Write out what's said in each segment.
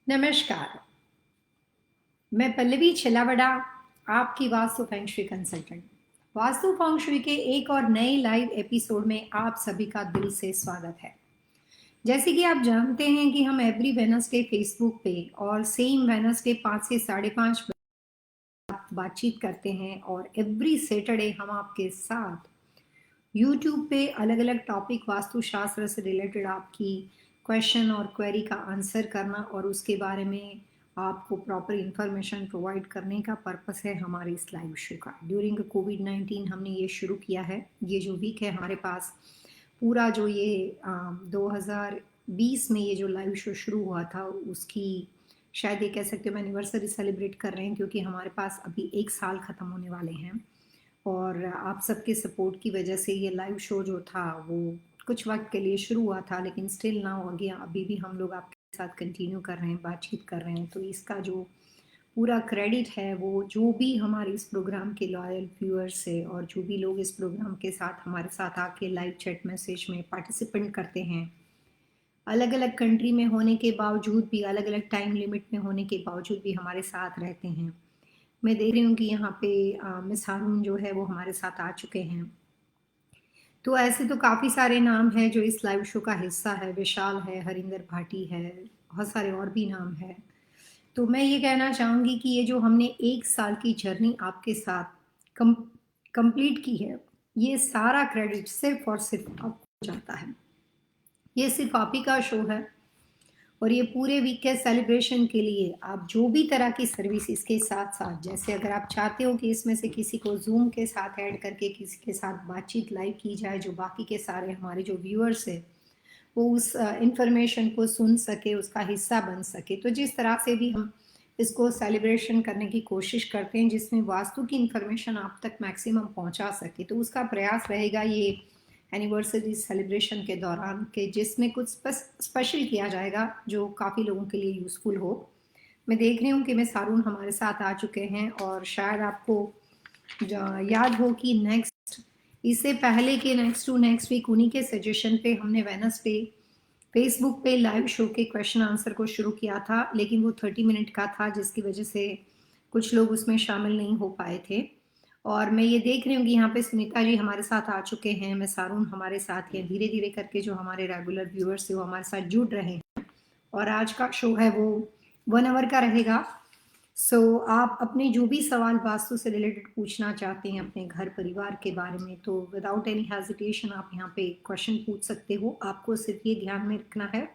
नमस्कार, मैं पल्लवी छिलावड़ा, आपकी vastu feng shui consultant. Vastu feng shui के एक और नए लाइव एपिसोड में आप सभी का दिल से स्वागत है। जैसे कि आप जानते हैं कि हम एवरी वेडनेसडे फेसबुक पे और सेम वेडनेसडे 5 से 5:30 बातचीत करते हैं और एवरी सैटरडे हम आपके साथ यूट्यूब पे अलग अलग टॉपिक वास्तुशास्त्र से रिलेटेड आपकी क्वेश्चन और क्वेरी का आंसर करना और उसके बारे में आपको प्रॉपर इंफॉर्मेशन प्रोवाइड करने का पर्पस है हमारे इस लाइव शो का। ड्यूरिंग कोविड-19 हमने ये शुरू किया है। ये जो वीक है हमारे पास पूरा जो ये 2020 में ये जो लाइव शो शुरू हुआ था उसकी शायद ये कह सकते हो एनिवर्सरी सेलिब्रेट कर रहे हैं, क्योंकि हमारे पास अभी 1 साल ख़त्म होने वाले हैं। और आप सबके सपोर्ट की वजह से ये लाइव शो जो था वो कुछ वक्त के लिए शुरू हुआ था, लेकिन स्टिल नाउ अगेन अभी भी हम लोग आपके साथ कंटिन्यू कर रहे हैं, बातचीत कर रहे हैं। तो इसका जो पूरा क्रेडिट है वो जो भी हमारे इस प्रोग्राम के लॉयल व्यूअर्स है और जो भी लोग इस प्रोग्राम के साथ हमारे साथ आके लाइव चैट मैसेज में पार्टिसिपेंट करते हैं, अलग अलग कंट्री में होने के बावजूद भी, अलग अलग टाइम लिमिट में होने के बावजूद भी हमारे साथ रहते हैं। मैं देख रही हूँ कि यहाँ पे मिस हारून जो है वो हमारे साथ आ चुके हैं। तो ऐसे तो काफ़ी सारे नाम हैं जो इस लाइव शो का हिस्सा है। विशाल है, हरिंदर भाटी है, बहुत सारे और भी नाम हैं। तो मैं ये कहना चाहूँगी कि ये जो हमने 1 साल की जर्नी आपके साथ कम कंप्लीट की है, ये सारा क्रेडिट सिर्फ़ और सिर्फ़ आपको जाता है। ये सिर्फ़ आप ही का शो है और ये पूरे वीक के सेलिब्रेशन के लिए आप जो भी तरह की सर्विस इसके साथ साथ, जैसे अगर आप चाहते हो कि इसमें से किसी को जूम के साथ ऐड करके किसी के साथ बातचीत लाइव की जाए, जो बाकी के सारे हमारे जो व्यूअर्स है वो उस इंफॉर्मेशन को सुन सके, उसका हिस्सा बन सके। तो जिस तरह से भी हम इसको सेलिब्रेशन करने की कोशिश करते हैं जिसमें वास्तु की इंफॉर्मेशन आप तक मैक्सिमम पहुंचा सके, तो उसका प्रयास रहेगा ये एनिवर्सरी सेलिब्रेशन के दौरान के जिसमें कुछ स्पेशल किया जाएगा जो काफ़ी लोगों के लिए यूज़फुल हो। मैं देख रही हूँ कि मिस हारून हमारे साथ आ चुके हैं और शायद आपको याद हो कि नेक्स्ट, इससे पहले के नेक्स्ट टू नेक्स्ट वीक उन्हीं के सजेशन पे हमने वेडनेसडे फेसबुक पे लाइव शो के क्वेश्चन आंसर को शुरू किया था, लेकिन वो 30 मिनट का था जिसकी वजह से कुछ लोग उसमें शामिल नहीं हो पाए थे। और मैं ये देख रही हूँ कि यहाँ पे सुनीता जी हमारे साथ आ चुके हैं, मैं सारून हमारे साथ हैं। धीरे धीरे करके जो हमारे रेगुलर व्यूअर्स है वो हमारे साथ जुड़ रहे हैं और आज का शो है वो 1 आवर का रहेगा। आप अपने जो भी सवाल वास्तु से रिलेटेड पूछना चाहते हैं अपने घर परिवार के बारे में, तो विदाउट एनी हेजिटेशन आप यहाँ पे क्वेश्चन पूछ सकते हो। आपको सिर्फ ये ध्यान में रखना है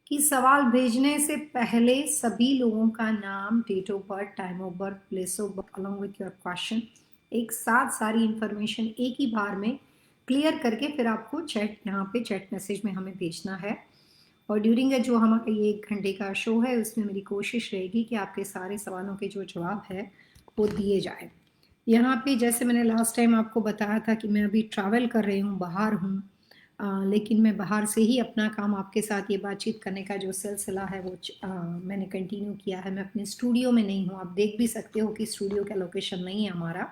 कि सवाल भेजने से पहले सभी लोगों का नाम, date of birth, time of birth, place of birth along with your question, एक साथ सारी इंफॉर्मेशन एक ही बार में क्लियर करके फिर आपको चैट, यहाँ पे चैट मैसेज में हमें भेजना है। और ड्यूरिंग जो हमारा ये 1 घंटे का शो है उसमें मेरी कोशिश रहेगी कि आपके सारे सवालों के जो जवाब है वो दिए जाए। यहाँ पे जैसे मैंने लास्ट टाइम आपको बताया था कि मैं अभी ट्रैवल कर रही हूँ, बाहर हूँ, लेकिन मैं बाहर से ही अपना काम आपके साथ ये बातचीत करने का जो सिलसिला है वो मैंने कंटिन्यू किया है। मैं अपने स्टूडियो में नहीं हूँ, आप देख भी सकते हो कि स्टूडियो का लोकेशन नहीं है हमारा।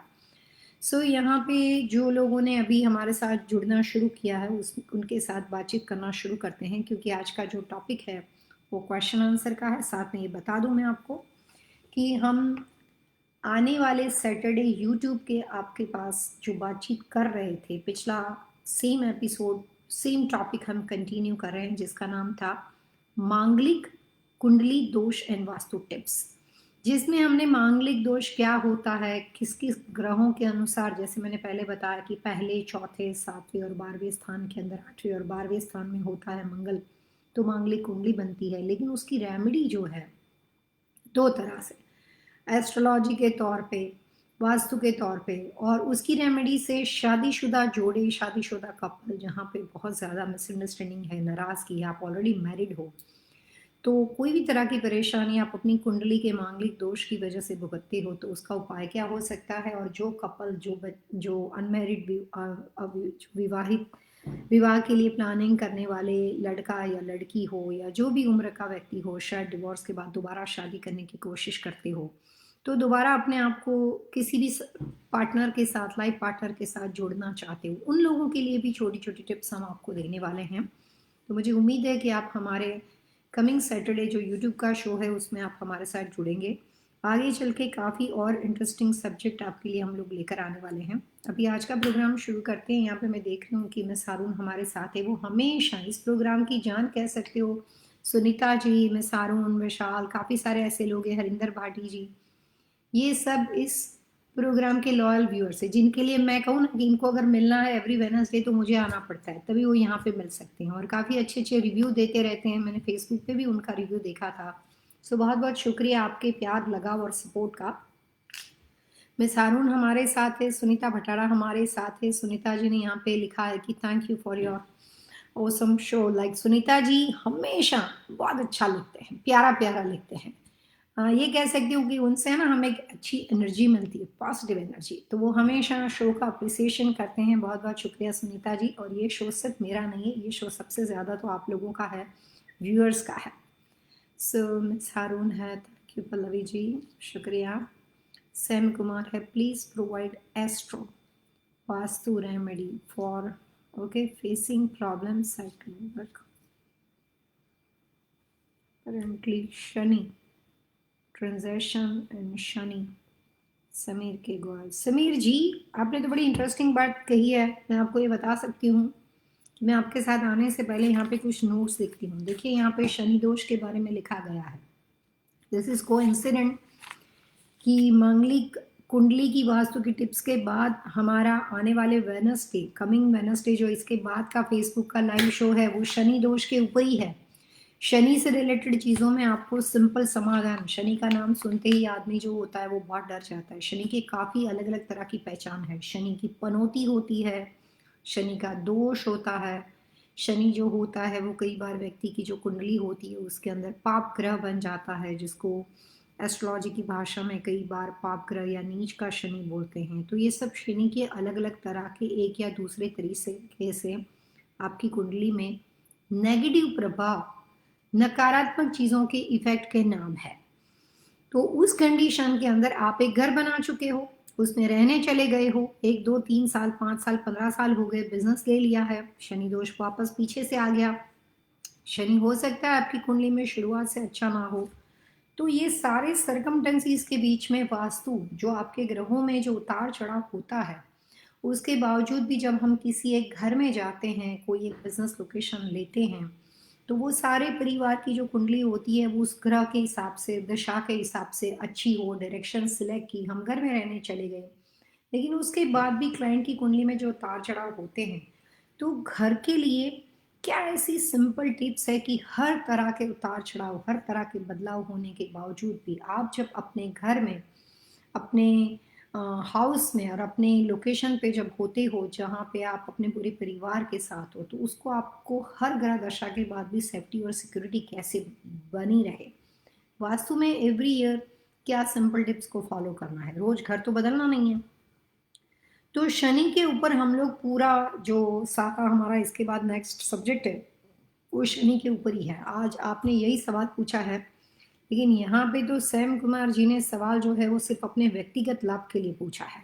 यहाँ पे जो लोगों ने अभी हमारे साथ जुड़ना शुरू किया है उनके साथ बातचीत करना शुरू करते हैं, क्योंकि आज का जो टॉपिक है वो क्वेश्चन आंसर का है। साथ में ये बता दूं मैं आपको कि हम आने वाले सैटरडे यूट्यूब के आपके पास जो बातचीत कर रहे थे, पिछला सेम एपिसोड सेम टॉपिक हम कंटिन्यू कर रहे हैं जिसका नाम था मांगलिक कुंडली दोष एंड वास्तु टिप्स, जिसमें हमने मांगलिक दोष क्या होता है, किस किस ग्रहों के अनुसार, जैसे मैंने पहले बताया कि पहले, चौथे, 7वें और 12वें स्थान के अंदर 8वें और 12वें स्थान में होता है मंगल, तो मांगलिक कुंडली बनती है। लेकिन उसकी रेमेडी जो है 2 तरह से, एस्ट्रोलॉजी के तौर पे, वास्तु के तौर पे, और उसकी रेमेडी से शादीशुदा जोड़े, शादीशुदा कपल जहाँ पे बहुत ज़्यादा मिसअंडरस्टैंडिंग है, नाराज़गी है, आप ऑलरेडी मैरिड हो, तो कोई भी तरह की परेशानी आप अपनी कुंडली के मांगलिक दोष की वजह से भुगतते हो, तो उसका उपाय क्या हो सकता है। और जो कपल, जो अनमैरिड, विवाहित, विवाह के लिए प्लानिंग करने वाले लड़का या लड़की हो या जो भी उम्र का व्यक्ति हो, शायद डिवोर्स के बाद दोबारा शादी करने की कोशिश करते हो, तो दोबारा अपने आप को किसी भी पार्टनर के साथ, लाइफ पार्टनर के साथ जोड़ना चाहते हो, उन लोगों के लिए भी छोटी छोटी टिप्स हम आपको देने वाले हैं। तो मुझे उम्मीद है कि आप हमारे कमिंग सैटरडे जो यूट्यूब का शो है उसमें आप हमारे साथ जुड़ेंगे। आगे चल के काफ़ी और इंटरेस्टिंग सब्जेक्ट आपके लिए हम लोग लेकर आने वाले हैं। अभी आज का प्रोग्राम शुरू करते हैं। यहाँ पे मैं देख रही हूँ कि मिस हारून हमारे साथ है। वो हमेशा इस प्रोग्राम की जान कह सकते हो। सुनीता जी, मिस हारून, विशाल, काफ़ी सारे ऐसे लोग हैं, हरिंदर भाटी जी, ये सब इस प्रोग्राम के लॉयल व्यूअर्स है, जिनके लिए मैं कहूँ ना कि इनको अगर मिलना है एवरी वेडनेसडे तो मुझे आना पड़ता है, तभी वो यहाँ पे मिल सकते हैं। और काफ़ी अच्छे अच्छे रिव्यू देते रहते हैं। मैंने फेसबुक पे भी उनका रिव्यू देखा था। सो बहुत बहुत शुक्रिया आपके प्यार, लगाव और सपोर्ट का। मिस हारून हमारे साथ है, सुनीता भटारा हमारे साथ है। सुनीता जी ने यहाँ पे लिखा है कि thank you for your awesome show. Like Sunita ji हमेशा बहुत अच्छा लिखते हैं, प्यारा प्यारा लिखते हैं। ये कह सकती हूँ कि उनसे ना हमें एक अच्छी एनर्जी मिलती है, पॉजिटिव एनर्जी। तो वो हमेशा शो का अप्रिसिएशन करते हैं। बहुत बहुत शुक्रिया सुनीता जी। और ये शो सिर्फ मेरा नहीं है, ये शो सबसे ज़्यादा तो आप लोगों का है, व्यूअर्स का है। सो मिस हारून है, थैंक यू पल्लवी जी, शुक्रिया। सैम कुमार है, please provide astro vastu remedy for okay facing problems at work currently Shani transaction and Shani. Sameer के गोयल, समीर जी आपने तो बड़ी इंटरेस्टिंग बात कही है। मैं आपको ये बता सकती हूँ कि मैं आपके साथ आने से पहले यहाँ पे कुछ नोट्स लिखती हूँ। देखिए यहाँ पे शनि दोष के बारे में लिखा गया है। दिस इज कोइंसिडेंट कि मांगलिक कुंडली की वास्तु की टिप्स के बाद हमारा आने वाले वेडनेसडे, कमिंग वेडनेसडे जो इसके बाद का फेसबुक का लाइव शो है वो शनि दोष के ऊपर ही है। शनि से रिलेटेड चीज़ों में आपको सिंपल समाधान। शनि का नाम सुनते ही आदमी जो होता है वो बहुत डर जाता है। शनि के काफ़ी अलग अलग तरह की पहचान है। शनि की पनौती होती है, शनि का दोष होता है। शनि जो होता है वो कई बार व्यक्ति की जो कुंडली होती है उसके अंदर पाप ग्रह बन जाता है, जिसको एस्ट्रोलॉजी की भाषा में कई बार पाप ग्रह या नीच का शनि बोलते हैं। तो ये सब शनि के अलग अलग तरह के एक या दूसरे तरीके से आपकी कुंडली में नेगेटिव प्रभाव, नकारात्मक चीज़ों के इफेक्ट के नाम है। तो उस कंडीशन के अंदर आप एक घर बना चुके हो, उसमें रहने चले गए हो, 1 2 3 साल 5 साल 15 साल हो गए, बिजनेस ले लिया है, शनि दोष वापस पीछे से आ गया। शनि हो सकता है आपकी कुंडली में शुरुआत से अच्छा ना हो। तो ये सारे सरकमटेंसीज के बीच में वास्तु जो आपके ग्रहों में जो उतार चढ़ाव होता है, उसके बावजूद भी जब हम किसी एक घर में जाते हैं, कोई एक बिजनेस लोकेशन लेते हैं, तो वो सारे परिवार की जो कुंडली होती है वो उस ग्रह के हिसाब से, दशा के हिसाब से अच्छी हो, डायरेक्शन सिलेक्ट की, हम घर में रहने चले गए। लेकिन उसके बाद भी क्लाइंट की कुंडली में जो उतार चढ़ाव होते हैं, तो घर के लिए क्या ऐसी सिंपल टिप्स है कि हर तरह के उतार चढ़ाव, हर तरह के बदलाव होने के बावजूद भी आप जब अपने घर में, अपने हाउस में और अपने लोकेशन पे जब होते हो जहाँ पे आप अपने पूरे परिवार के साथ हो, तो उसको आपको हर ग्रह दशा के बाद भी सेफ्टी और सिक्योरिटी कैसे बनी रहे। वास्तु में एवरी ईयर क्या सिंपल टिप्स को फॉलो करना है, रोज घर तो बदलना नहीं है। तो शनि के ऊपर हम लोग पूरा जो साका हमारा इसके बाद नेक्स्ट सब्जेक्ट है वो शनि के ऊपर ही है। आज आपने यही सवाल पूछा है, लेकिन यहाँ पे तो सैम कुमार जी ने सवाल जो है वो सिर्फ अपने व्यक्तिगत लाभ के लिए पूछा है,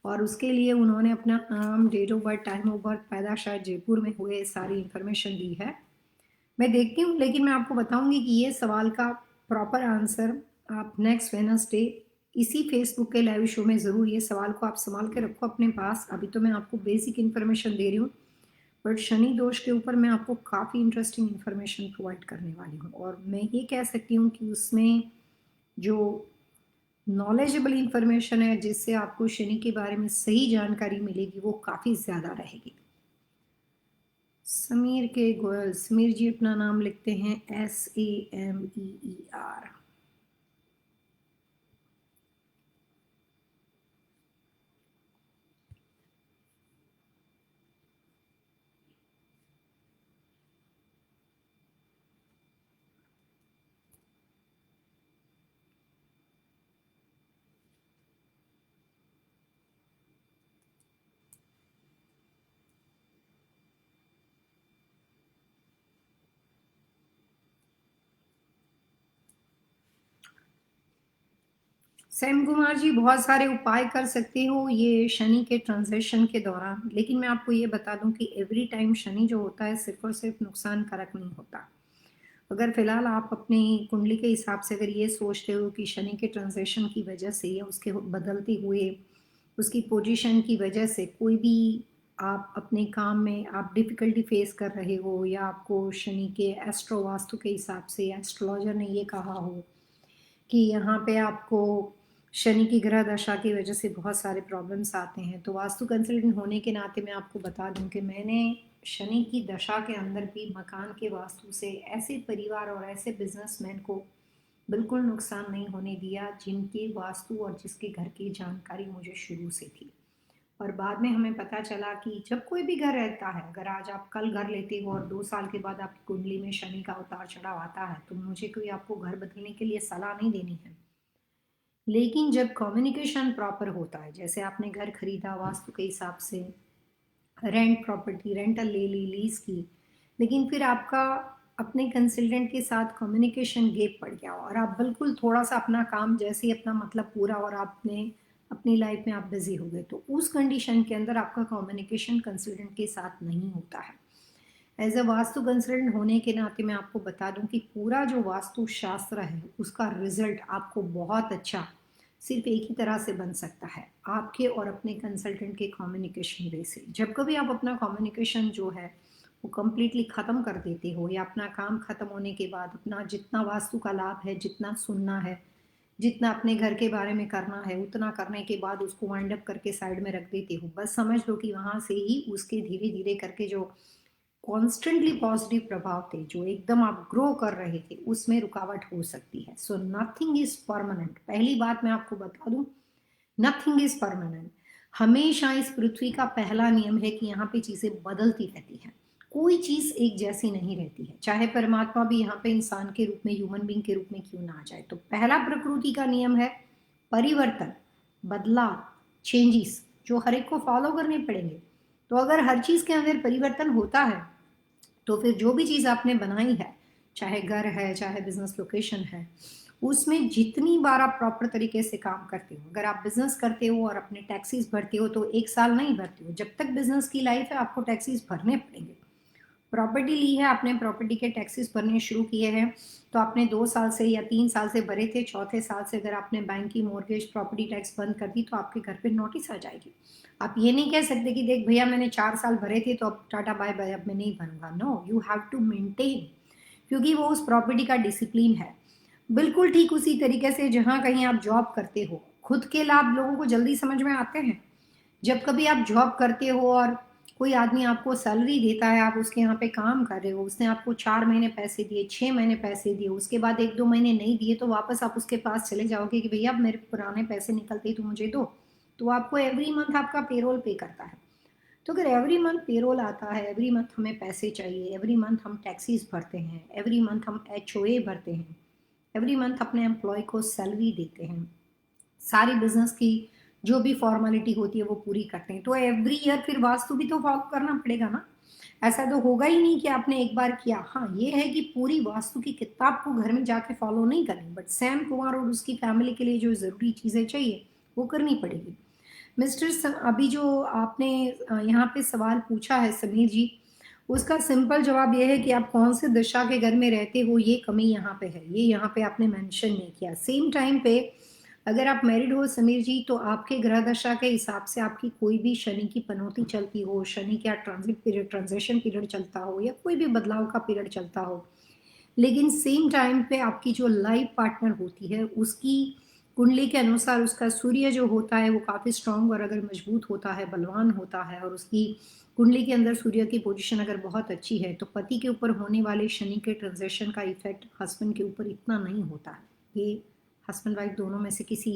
और उसके लिए उन्होंने अपना नाम, date of birth, time of birth, पैदा शायद जयपुर में हुए, सारी इंफॉर्मेशन दी है। मैं देखती हूँ, लेकिन मैं आपको बताऊंगी कि ये सवाल का प्रॉपर आंसर आप नेक्स्ट वेडनेसडे इसी फेसबुक के लाइव शो में ज़रूर, ये सवाल को आप संभाल के रखो अपने पास। अभी तो मैं आपको बेसिक इन्फॉर्मेशन दे रही हूँ, बट शनि दोष के ऊपर मैं आपको काफ़ी इंटरेस्टिंग इन्फॉर्मेशन प्रोवाइड करने वाली हूँ। और मैं ये कह सकती हूँ कि उसमें जो नॉलेजेबल इन्फॉर्मेशन है, जिससे आपको शनि के बारे में सही जानकारी मिलेगी, वो काफ़ी ज़्यादा रहेगी। समीर के गोयल, समीर जी अपना नाम लिखते हैं SAMEER। सैम कुमार जी बहुत सारे उपाय कर सकते हो ये शनि के ट्रांजिशन के दौरान, लेकिन मैं आपको ये बता दूं कि एवरी टाइम शनि जो होता है सिर्फ और सिर्फ नुकसान कारक नहीं होता। अगर फ़िलहाल आप अपनी कुंडली के हिसाब से अगर ये सोचते हो कि शनि के ट्रांज़िशन की वजह से या उसके बदलते हुए उसकी पोजीशन की वजह से कोई भी आप अपने काम में आप डिफ़िकल्टी फ़ेस कर रहे हो या आपको शनि के एस्ट्रो वास्तु के हिसाब से एस्ट्रोलॉजर ने ये कहा हो कि यहाँ पे आपको शनि की ग्रह दशा की वजह से बहुत सारे प्रॉब्लम्स आते हैं, तो वास्तु कंसल्टेंट होने के नाते मैं आपको बता दूं कि मैंने शनि की दशा के अंदर भी मकान के वास्तु से ऐसे परिवार और ऐसे बिजनेसमैन को बिल्कुल नुकसान नहीं होने दिया जिनके वास्तु और जिसके घर की जानकारी मुझे शुरू से थी। और बाद में हमें पता चला कि जब कोई भी घर रहता है, अगर आज आप कल घर लेते हो और 2 साल के बाद आपकी कुंडली में शनि का उतार चढ़ाव आता है, तो मुझे कोई आपको घर बदलने के लिए सलाह नहीं देनी है। लेकिन जब कम्युनिकेशन प्रॉपर होता है, जैसे आपने घर खरीदा वास्तु के हिसाब से, रेंट प्रॉपर्टी रेंटल ले ली, लीज की, लेकिन फिर आपका अपने कंसल्टेंट के साथ कम्युनिकेशन गैप पड़ गया और आप बिल्कुल थोड़ा सा अपना काम जैसे ही अपना मतलब पूरा और आपने अपनी लाइफ में आप बिजी हो गए, तो उस कंडीशन के अंदर आपका कम्युनिकेशन कंसल्टेंट के साथ नहीं होता है। एज अ वास्तु कंसल्टेंट होने के नाते मैं आपको बता दूं कि पूरा जो वास्तु शास्त्र है उसका रिजल्ट आपको बहुत अच्छा सिर्फ एक ही तरह से बन सकता है, आपके और अपने कंसल्टेंट के कम्युनिकेशन वे से। जब कभी आप अपना कम्युनिकेशन जो है वो कम्प्लीटली ख़त्म कर देते हो या अपना काम ख़त्म होने के बाद अपना जितना वास्तु का लाभ है, जितना सुनना है, जितना अपने घर के बारे में करना है, उतना करने के बाद उसको वाइंड अप करके साइड में रख देते हो, बस समझ लो कि वहाँ से ही उसके धीरे धीरे करके जो कॉन्स्टेंटली पॉजिटिव प्रभाव थे, जो एकदम आप ग्रो कर रहे थे, उसमें रुकावट हो सकती है। So nothing is permanent. पहली बात मैं आपको बता दूं, नथिंग इज परमानेंट। हमेशा इस पृथ्वी का पहला नियम है कि यहाँ पे चीजें बदलती रहती हैं, कोई चीज एक जैसी नहीं रहती है, चाहे परमात्मा भी यहाँ पे इंसान के रूप में, ह्यूमन बींग के रूप में क्यों ना आ जाए। तो पहला प्रकृति का नियम है परिवर्तन, बदलाव, चेंजेस, जो हर एक को फॉलो करने पड़ेंगे। तो अगर हर चीज के अंदर परिवर्तन होता है, तो फिर जो भी चीज़ आपने बनाई है, चाहे घर है, चाहे बिजनेस लोकेशन है, उसमें जितनी बार आप प्रॉपर तरीके से काम करते हो, अगर आप बिजनेस करते हो और अपने टैक्सीज भरते हो तो एक साल नहीं भरते हो, जब तक बिजनेस की लाइफ है आपको टैक्सीज भरने पड़ेंगे। प्रॉपर्टी ली है आपने, प्रॉपर्टी के टैक्सेस भरने शुरू किए हैं, तो आपने 2 साल से या 3 साल से भरे थे, चौथे साल से अगर आपने बैंक की मॉर्गेज प्रॉपर्टी टैक्स बंद कर दी तो आपके घर पे नोटिस आ जाएगी। आप ये नहीं कह सकते कि देख भैया मैंने 4 साल भरे थे तो अब टाटा बाय बाय, अब मैं नहीं भरूंगा। No, you have to maintain, क्योंकि वो उस प्रॉपर्टी का डिसिप्लिन है। बिल्कुल ठीक उसी तरीके से जहां कहीं आप जॉब करते हो, खुद के लाभ लोगों को जल्दी समझ में आते हैं। जब कभी आप जॉब करते हो और कोई आदमी आपको सैलरी देता है, आप उसके यहाँ पे काम कर रहे हो, उसने आपको 4 महीने पैसे दिए, 6 महीने पैसे दिए, उसके बाद 1-2 महीने नहीं दिए, तो वापस आप उसके पास चले जाओगे कि भैया अब मेरे पुराने पैसे निकलते ही तो मुझे दो। तो आपको एवरी मंथ आपका पेरोल पे करता है। तो अगर एवरी मंथ पेरोल आता है, एवरी मंथ हमें पैसे चाहिए, एवरी मंथ हम टैक्सीज भरते हैं, एवरी मंथ हम HOA भरते हैं, एवरी मंथ अपने एम्प्लॉय को सैलरी देते हैं, सारी बिजनेस की जो भी फॉर्मेलिटी होती है वो पूरी करते हैं, तो एवरी ईयर फिर वास्तु भी तो फॉलो करना पड़ेगा ना। ऐसा तो होगा ही नहीं कि आपने एक बार किया। हाँ, ये है कि पूरी वास्तु की किताब को घर में जाके फॉलो नहीं करनी, बट सैम कुमार और उसकी फैमिली के लिए जो ज़रूरी चीज़ें चाहिए वो करनी पड़ेगी। अभी जो आपने यहाँ पे सवाल पूछा है समीर जी, उसका सिंपल जवाब ये है कि आप कौन से दिशा के घर में रहते हो, ये कमी यहाँ पे है, ये यहाँ पे आपने मेंशन नहीं किया। सेम टाइम पे अगर आप मैरिड हो समीर जी, तो आपके ग्रह दशा के हिसाब से आपकी कोई भी शनि की पनौती चलती हो, शनि का ट्रांजिट पीरियड, ट्रांजिशन पीरियड चलता हो, या कोई भी बदलाव का पीरियड चलता हो, लेकिन सेम टाइम पे आपकी जो लाइफ पार्टनर होती है उसकी कुंडली के अनुसार उसका सूर्य जो होता है वो काफ़ी स्ट्रांग और अगर मजबूत होता है, बलवान होता है, और उसकी कुंडली के अंदर सूर्य की पोजीशन अगर बहुत अच्छी है, तो पति के ऊपर होने वाले शनि के ट्रांजिशन का इफेक्ट हस्बैंड के ऊपर इतना नहीं होता है। ये हस्बैंड वाइफ दोनों में से किसी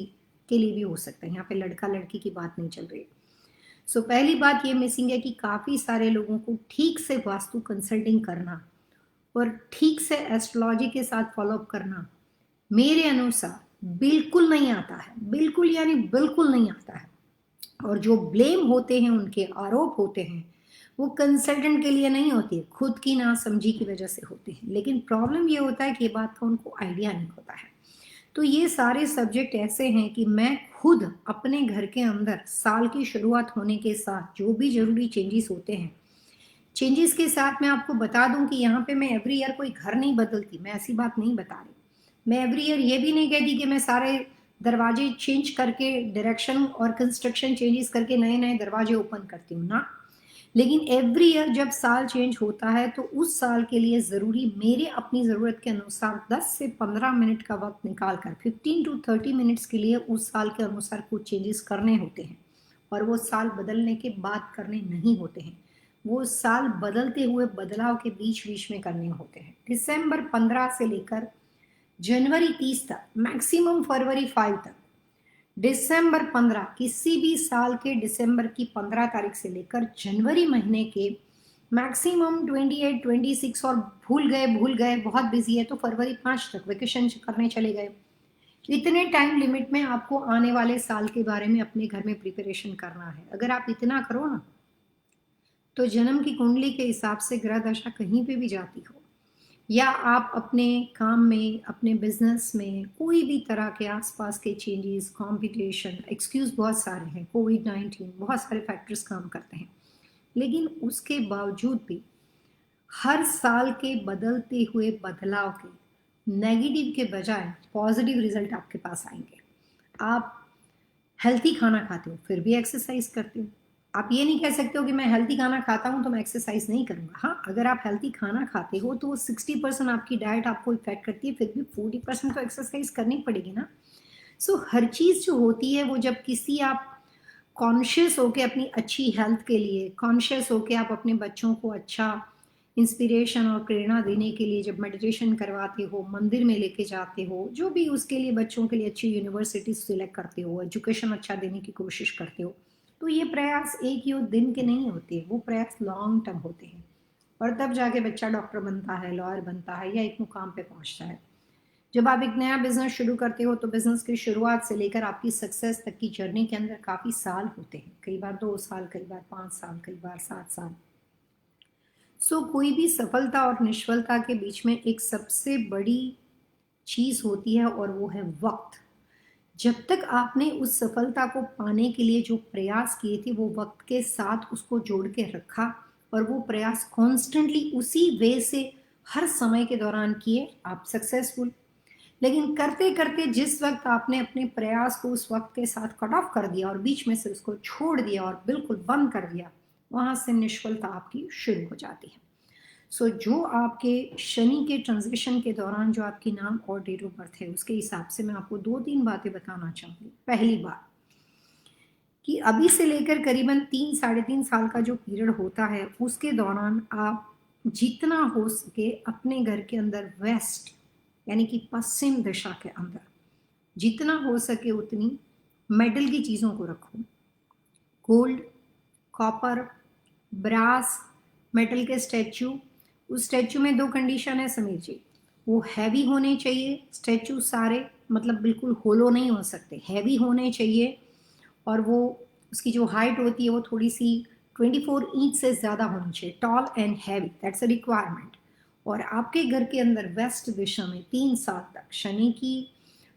के लिए भी हो सकता है, यहाँ पे लड़का लड़की की बात नहीं चल रही। सो पहली बात ये मिसिंग है कि काफ़ी सारे लोगों को ठीक से वास्तु कंसल्टिंग करना और ठीक से एस्ट्रोलॉजी के साथ फॉलोअप करना मेरे अनुसार बिल्कुल नहीं आता है, बिल्कुल यानी बिल्कुल नहीं आता है। और जो ब्लेम होते हैं, उनके आरोप होते हैं, वो कंसल्टेंट के लिए नहीं होती है, खुद की नासमझी की वजह से होते हैं। लेकिन प्रॉब्लम ये होता है कि ये बात का उनको आइडिया नहीं होता है। तो ये सारे सब्जेक्ट ऐसे हैं कि मैं खुद अपने घर के अंदर साल की शुरुआत होने के साथ जो भी जरूरी चेंजेस होते हैं, चेंजेस के साथ मैं आपको बता दूं कि यहाँ पे मैं एवरी ईयर कोई घर नहीं बदलती, मैं ऐसी बात नहीं बता रही। मैं एवरी ईयर ये भी नहीं कहती कि मैं सारे दरवाजे चेंज करके डायरेक्शन और कंस्ट्रक्शन चेंजेस करके नए नए दरवाजे ओपन करती हूँ ना। लेकिन एवरी ईयर जब साल चेंज होता है तो उस साल के लिए ज़रूरी मेरे अपनी ज़रूरत के अनुसार 10 से 15 मिनट का वक्त निकाल कर 15 to 30 मिनट्स के लिए उस साल के अनुसार कुछ चेंजेस करने होते हैं। और वो साल बदलने के बाद करने नहीं होते हैं, वो साल बदलते हुए बदलाव के बीच बीच में करने होते हैं। दिसंबर 15 से लेकर जनवरी 30 तक, मैक्सिमम फरवरी 5 तक, दिसंबर 15 किसी भी साल के दिसंबर की 15 तारीख से लेकर जनवरी महीने के मैक्सिमम 28 26 और भूल गए बहुत बिजी है तो फरवरी 5 तक वेकेशन करने चले गए। इतने टाइम लिमिट में आपको आने वाले साल के बारे में अपने घर में प्रिपरेशन करना है। अगर आप इतना करो ना तो जन्म की कुंडली के हिसाब से ग्रह दशा कहीं पे भी जाती हो या आप अपने काम में, अपने बिजनेस में कोई भी तरह के आसपास के चेंजेस, कंपटीशन, एक्सक्यूज बहुत सारे हैं, कोविड-19 बहुत सारे फैक्टर्स काम करते हैं, लेकिन उसके बावजूद भी हर साल के बदलते हुए बदलाव के नेगेटिव के बजाय पॉजिटिव रिजल्ट आपके पास आएंगे। आप हेल्थी खाना खाते हो फिर भी एक्सरसाइज करते हो। आप ये नहीं कह सकते हो कि मैं हेल्थी खाना खाता हूँ तो मैं एक्सरसाइज नहीं करूँगा। हाँ, अगर आप हेल्थी खाना खाते हो तो 60% आपकी डाइट आपको इफेक्ट करती है, फिर भी 40% तो एक्सरसाइज करनी पड़ेगी ना। सो हर चीज़ जो होती है वो जब किसी आप कॉन्शियस होके अपनी अच्छी हेल्थ के लिए, कॉन्शियस होके आप अपने बच्चों को अच्छा इंस्पिरेशन और प्रेरणा देने के लिए जब मेडिटेशन करवाते हो, मंदिर में लेके जाते हो, जो भी उसके लिए बच्चों के लिए अच्छी यूनिवर्सिटी सिलेक्ट करते हो, एजुकेशन अच्छा देने की कोशिश करते हो, तो ये प्रयास एक ही दिन के नहीं होते, वो प्रयास लॉन्ग टर्म होते हैं। और तब जाके बच्चा डॉक्टर बनता है, लॉयर बनता है या एक मुकाम पे पहुंचता है। जब आप एक नया बिजनेस शुरू करते हो तो बिजनेस की शुरुआत से लेकर आपकी सक्सेस तक की जर्नी के अंदर काफ़ी साल होते हैं, कई बार 2 साल, कई बार 5 साल, कई बार 7 साल। सो कोई भी सफलता और निष्फलता के बीच में एक सबसे बड़ी चीज़ होती है और वो है वक्त। जब तक आपने उस सफलता को पाने के लिए जो प्रयास किए थे वो वक्त के साथ उसको जोड़ के रखा और वो प्रयास कॉन्स्टेंटली उसी वे से हर समय के दौरान किए, आप सक्सेसफुल। लेकिन करते करते जिस वक्त आपने अपने प्रयास को उस वक्त के साथ कट ऑफ कर दिया और बीच में से उसको छोड़ दिया और बिल्कुल बंद कर दिया, वहां से निष्फलता आपकी शुरू हो जाती है। सो जो आपके शनि के ट्रांजिशन के दौरान जो आपकी नाम और डेट ऑफ बर्थ है उसके हिसाब से मैं आपको 2-3 बातें बताना चाहूँगी। पहली बात कि अभी से लेकर करीबन 3 साढ़े 3 साल का जो पीरियड होता है उसके दौरान आप जितना हो सके अपने घर के अंदर वेस्ट यानी कि पश्चिम दिशा के अंदर जितना हो सके उतनी मेटल की चीज़ों को रखो। गोल्ड, कॉपर, ब्रास, मेटल के स्टैचू। उस स्टैचू में 2 कंडीशन है समीर जी, वो हैवी होने चाहिए स्टैचू सारे, मतलब बिल्कुल होलो नहीं हो सकते, हैवी होने चाहिए। और वो उसकी जो हाइट होती है वो थोड़ी सी 24 इंच से ज़्यादा होनी चाहिए, tall and heavy, that's a requirement. और आपके घर के अंदर वेस्ट दिशा में 3 साल तक शनि की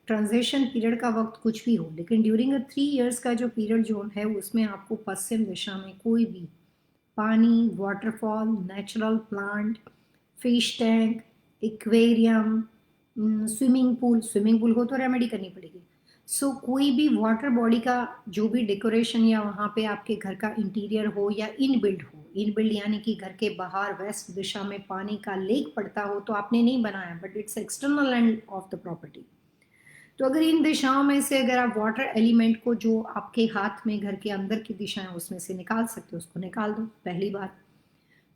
ट्रांजिशन पीरियड का वक्त कुछ भी हो, लेकिन ड्यूरिंग 3 इयर्स का जो पीरियड जोन है उसमें आपको पश्चिम दिशा में कोई भी पानी, waterfall, natural plant, fish tank, aquarium, swimming pool को तो रेमेडी करनी पड़ेगी। सो कोई भी वाटर बॉडी का जो भी डेकोरेशन या वहाँ पे आपके घर का इंटीरियर हो या इनबिल्ड हो, इनबिल्ड यानी कि घर के बाहर वेस्ट दिशा में पानी का लेक पड़ता हो तो आपने नहीं बनाया, but it's external end of the property. तो अगर इन दिशाओं में से अगर आप वाटर एलिमेंट को जो आपके हाथ में घर के अंदर की दिशाएं उसमें से निकाल सकते हो उसको निकाल दो, पहली बात।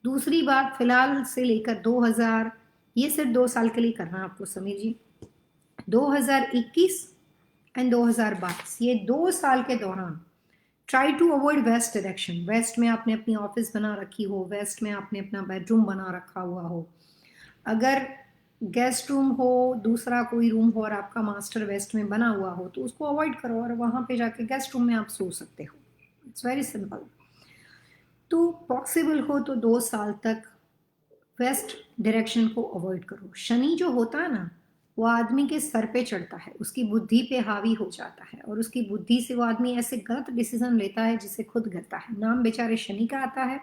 दूसरी बात, फिलहाल से लेकर 2000, ये सिर्फ 2 साल के लिए करना है आपको समीर जी, 2021 एंड 2022, ये 2 साल के दौरान try to avoid west direction. West में आपने अपनी ऑफिस बना रखी हो, वेस्ट में आपने अपना बेडरूम बना रखा हुआ हो, अगर गेस्ट रूम हो, दूसरा कोई रूम हो और आपका मास्टर वेस्ट में बना हुआ हो तो उसको अवॉइड करो और वहाँ पे जाके गेस्ट रूम में आप सो सकते हो। It's very simple. तो पॉसिबल हो तो 2 साल तक वेस्ट डायरेक्शन को अवॉइड करो। शनि जो होता है ना वो आदमी के सर पे चढ़ता है, उसकी बुद्धि पे हावी हो जाता है और उसकी बुद्धि से वो आदमी ऐसे गलत डिसीजन लेता है जिसे खुद गिरता है। नाम बेचारे शनि का आता है,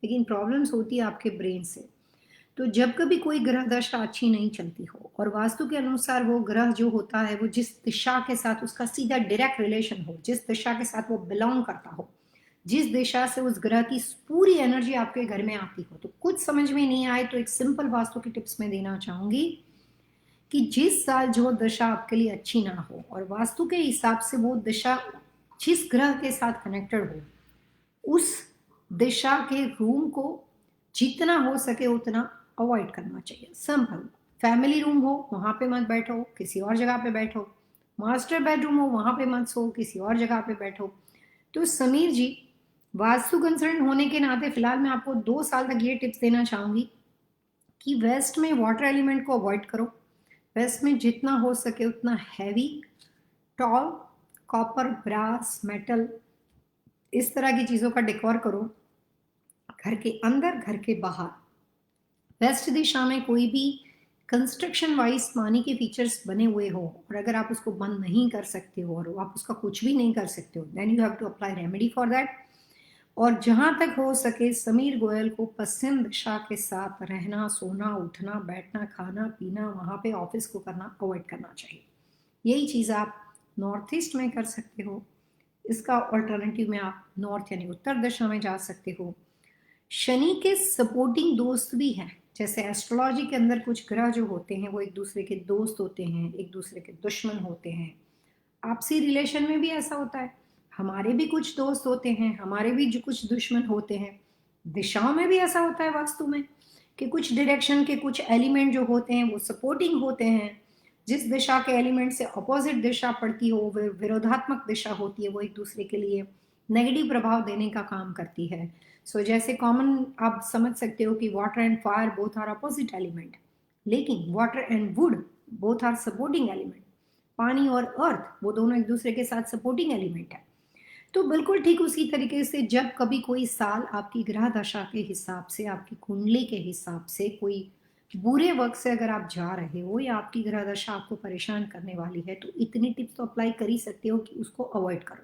लेकिन प्रॉब्लम्स होती है आपके ब्रेन से। तो जब कभी कोई ग्रह दशा अच्छी नहीं चलती हो और वास्तु के अनुसार वो ग्रह जो होता है वो जिस दिशा के साथ उसका सीधा डायरेक्ट रिलेशन हो, जिस दिशा के साथ वो बिलोंग करता हो, जिस दिशा से उस ग्रह की पूरी एनर्जी आपके घर में आती हो, तो कुछ समझ में नहीं आए तो एक सिंपल वास्तु की टिप्स में देना चाहूंगी कि जिस साल जो दशा आपके लिए अच्छी ना हो और वास्तु के हिसाब से वो दिशा जिस ग्रह के साथ कनेक्टेड हो, उस दिशा के रूम को जितना हो सके उतना अवॉइड करना चाहिए। सिंपल, फैमिली रूम हो वहां पे मत बैठो, किसी और जगह पे बैठो। मास्टर बेडरूम हो वहां पे मत सो, किसी और जगह पे बैठो। तो समीर जी, वास्तु कंसल्टेंट होने के नाते फिलहाल मैं आपको 2 साल तक ये टिप्स देना चाहूंगी कि वेस्ट में वाटर एलिमेंट को अवॉइड करो। वेस्ट में जितना हो सके उतना heavy, tall, copper, brass, metal, इस तरह की चीजों का डेकोर करो। घर के अंदर, घर के बाहर, वेस्ट दिशा में कोई भी कंस्ट्रक्शन वाइज पानी के फीचर्स बने हुए हो और अगर आप उसको बंद नहीं कर सकते हो और आप उसका कुछ भी नहीं कर सकते हो, then you have to apply remedy for that. और जहां तक हो सके समीर गोयल को पश्चिम दिशा के साथ रहना, सोना, उठना, बैठना, खाना पीना, वहां पे ऑफिस को करना अवॉइड करना चाहिए। यही चीज आप नॉर्थ ईस्ट में कर सकते हो। इसका ऑल्टरनेटिव में आप नॉर्थ यानी उत्तर दिशा में जा सकते हो। शनि के सपोर्टिंग दोस्त भी हैं, जैसे एस्ट्रोलॉजी के अंदर कुछ ग्रह जो होते हैं वो एक दूसरे के दोस्त होते हैं, एक दूसरे के दुश्मन होते हैं। आपसी रिलेशन में भी ऐसा होता है, हमारे भी कुछ दोस्त होते हैं, हमारे भी जो कुछ दुश्मन होते हैं। दिशाओं में भी ऐसा होता है वास्तु में कि कुछ डायरेक्शन के कुछ एलिमेंट जो होते हैं वो सपोर्टिंग होते हैं। जिस दिशा के एलिमेंट से अपोजिट दिशा पड़ती हो, विरोधात्मक दिशा होती है, वो एक दूसरे के लिए नेगेटिव प्रभाव देने का काम करती है। जैसे कॉमन आप समझ सकते हो कि water and fire both are opposite element, लेकिन water and wood both are supporting element. पानी और अर्थ वो दोनों एक दूसरे के साथ सपोर्टिंग एलिमेंट है। तो बिल्कुल ठीक उसी तरीके से जब कभी कोई साल आपकी ग्रह दशा के हिसाब से, आपकी कुंडली के हिसाब से कोई बुरे वक्त से अगर आप जा रहे हो या आपकी ग्रह दशा आपको परेशान करने वाली है, तो इतनी टिप्स तो अप्लाई कर ही सकते हो कि उसको अवॉइड करो।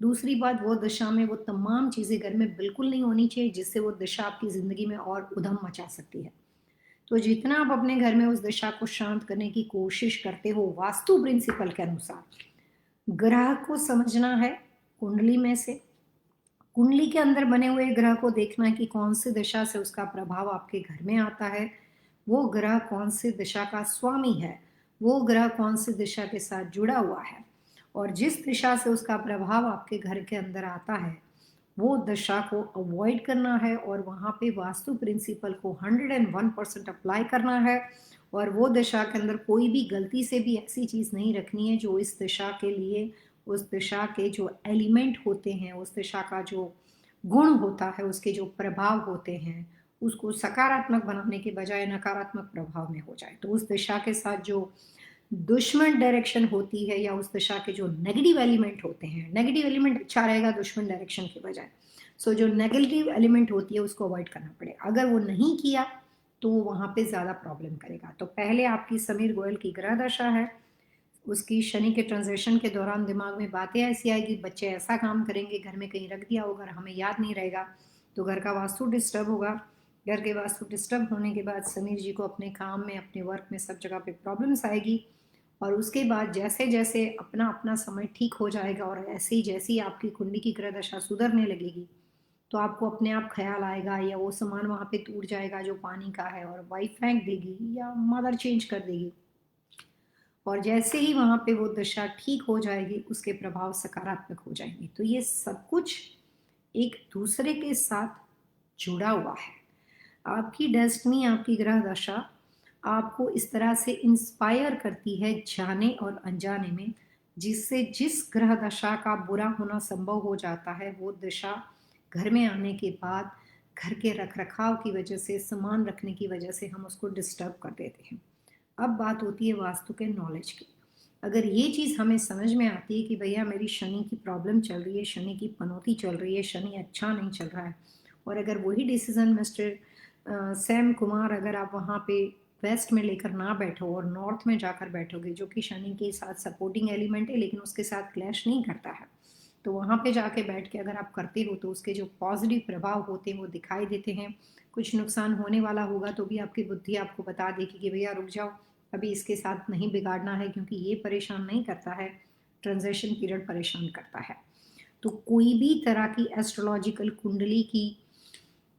दूसरी बात, वो दशा में वो तमाम चीज़ें घर में बिल्कुल नहीं होनी चाहिए जिससे वो दशा आपकी ज़िंदगी में और उधम मचा सकती है। तो जितना आप अपने घर में उस दशा को शांत करने की कोशिश करते हो वास्तु प्रिंसिपल के अनुसार, ग्रह को समझना है कुंडली में से, कुंडली के अंदर बने हुए ग्रह को देखना है कि कौन सी दिशा से उसका प्रभाव आपके घर में आता है, वो ग्रह कौन सी दिशा का स्वामी है, वो ग्रह कौन सी दिशा के साथ जुड़ा हुआ है, और जिस दिशा से उसका प्रभाव आपके घर के अंदर आता है वो दशा को अवॉइड करना है और वहाँ पे वास्तु प्रिंसिपल को 101% अप्लाई करना है। और वो दिशा के अंदर कोई भी गलती से भी ऐसी चीज़ नहीं रखनी है जो इस दिशा के लिए, उस दिशा के जो एलिमेंट होते हैं, उस दिशा का जो गुण होता है, उसके जो प्रभाव होते हैं, उसको सकारात्मक बनाने के बजाय नकारात्मक प्रभाव में हो जाए। तो उस दिशा के साथ जो दुश्मन डायरेक्शन होती है या उस दिशा के जो नेगेटिव एलिमेंट होते हैं, नेगेटिव एलिमेंट अच्छा रहेगा दुश्मन डायरेक्शन के बजाय। जो नेगेटिव एलिमेंट होती है उसको अवॉइड करना पड़ेगा। अगर वो नहीं किया तो वो वहां पे ज्यादा प्रॉब्लम करेगा। तो पहले आपकी समीर गोयल की ग्रह दशा है, उसकी शनि के ट्रांजिशन के दौरान दिमाग में बातें ऐसी आएगी, बच्चे ऐसा काम करेंगे, घर में कहीं रख दिया होगा, हमें याद नहीं रहेगा, तो घर का वास्तु डिस्टर्ब होगा। घर के वास्तु डिस्टर्ब होने के बाद समीर जी को अपने काम में, अपने वर्क में, सब जगह पे प्रॉब्लम्स आएगी। और उसके बाद जैसे जैसे अपना अपना समय ठीक हो जाएगा और ऐसे ही जैसे ही आपकी कुंडली की ग्रह दशा सुधरने लगेगी, तो आपको अपने आप ख्याल आएगा या वो सामान वहां पे टूट जाएगा जो पानी का है और वाइफ फेंक देगी या मदर चेंज कर देगी। और जैसे ही वहां पे वो दशा ठीक हो जाएगी उसके प्रभाव सकारात्मक हो जाएंगे। तो ये सब कुछ एक दूसरे के साथ जुड़ा हुआ है। आपकी डेस्टिनी, आपकी ग्रह दशा आपको इस तरह से इंस्पायर करती है जाने और अनजाने में, जिससे जिस ग्रह दशा का बुरा होना संभव हो जाता है वो दशा घर में आने के बाद घर के रख रखाव की वजह से, सामान रखने की वजह से हम उसको डिस्टर्ब कर देते हैं। अब बात होती है वास्तु के नॉलेज की। अगर ये चीज़ हमें समझ में आती है कि भैया मेरी शनि की प्रॉब्लम चल रही है, शनि की पनौती चल रही है, शनि अच्छा नहीं चल रहा है, और अगर वही डिसीजन मिस्टर सैम कुमार अगर आप वहाँ पे वेस्ट में लेकर ना बैठो और नॉर्थ में जाकर बैठोगे, जो कि शनि के साथ सपोर्टिंग एलिमेंट है लेकिन उसके साथ क्लैश नहीं करता है, तो वहाँ पे जाके बैठ के अगर आप करते हो तो उसके जो पॉजिटिव प्रभाव होते हैं वो दिखाई देते हैं। कुछ नुकसान होने वाला होगा तो भी आपकी बुद्धि आपको बता देगी कि भैया रुक जाओ, अभी इसके साथ नहीं बिगाड़ना है, क्योंकि ये परेशान नहीं करता है, ट्रांजिशन पीरियड परेशान करता है। तो कोई भी तरह की एस्ट्रोलॉजिकल कुंडली की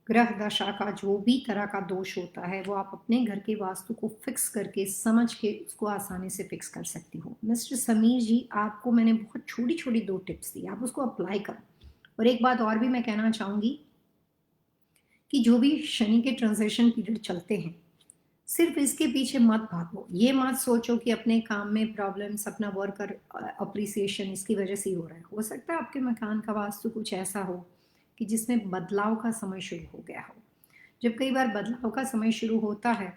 ग्रह दशा का जो भी तरह का दोष होता है वो आप अपने घर के वास्तु को फिक्स करके समझ के उसको आसानी से फिक्स कर सकती हो। मिस्टर समीर जी, आपको मैंने बहुत छोटी छोटी 2 टिप्स दी, आप उसको अप्लाई करो। और एक बात और भी मैं कहना चाहूँगी कि जो भी शनि के ट्रांजिशन पीरियड चलते हैं, सिर्फ इसके पीछे मत भागो। ये मत सोचो कि अपने काम में प्रॉब्लम्स, अपना वर्कर अप्रिसिएशन इसकी वजह से ही हो रहा है। हो सकता है आपके मकान का वास्तु कुछ ऐसा हो कि जिसमें बदलाव का समय शुरू हो गया हो। जब कई बार बदलाव का समय शुरू होता है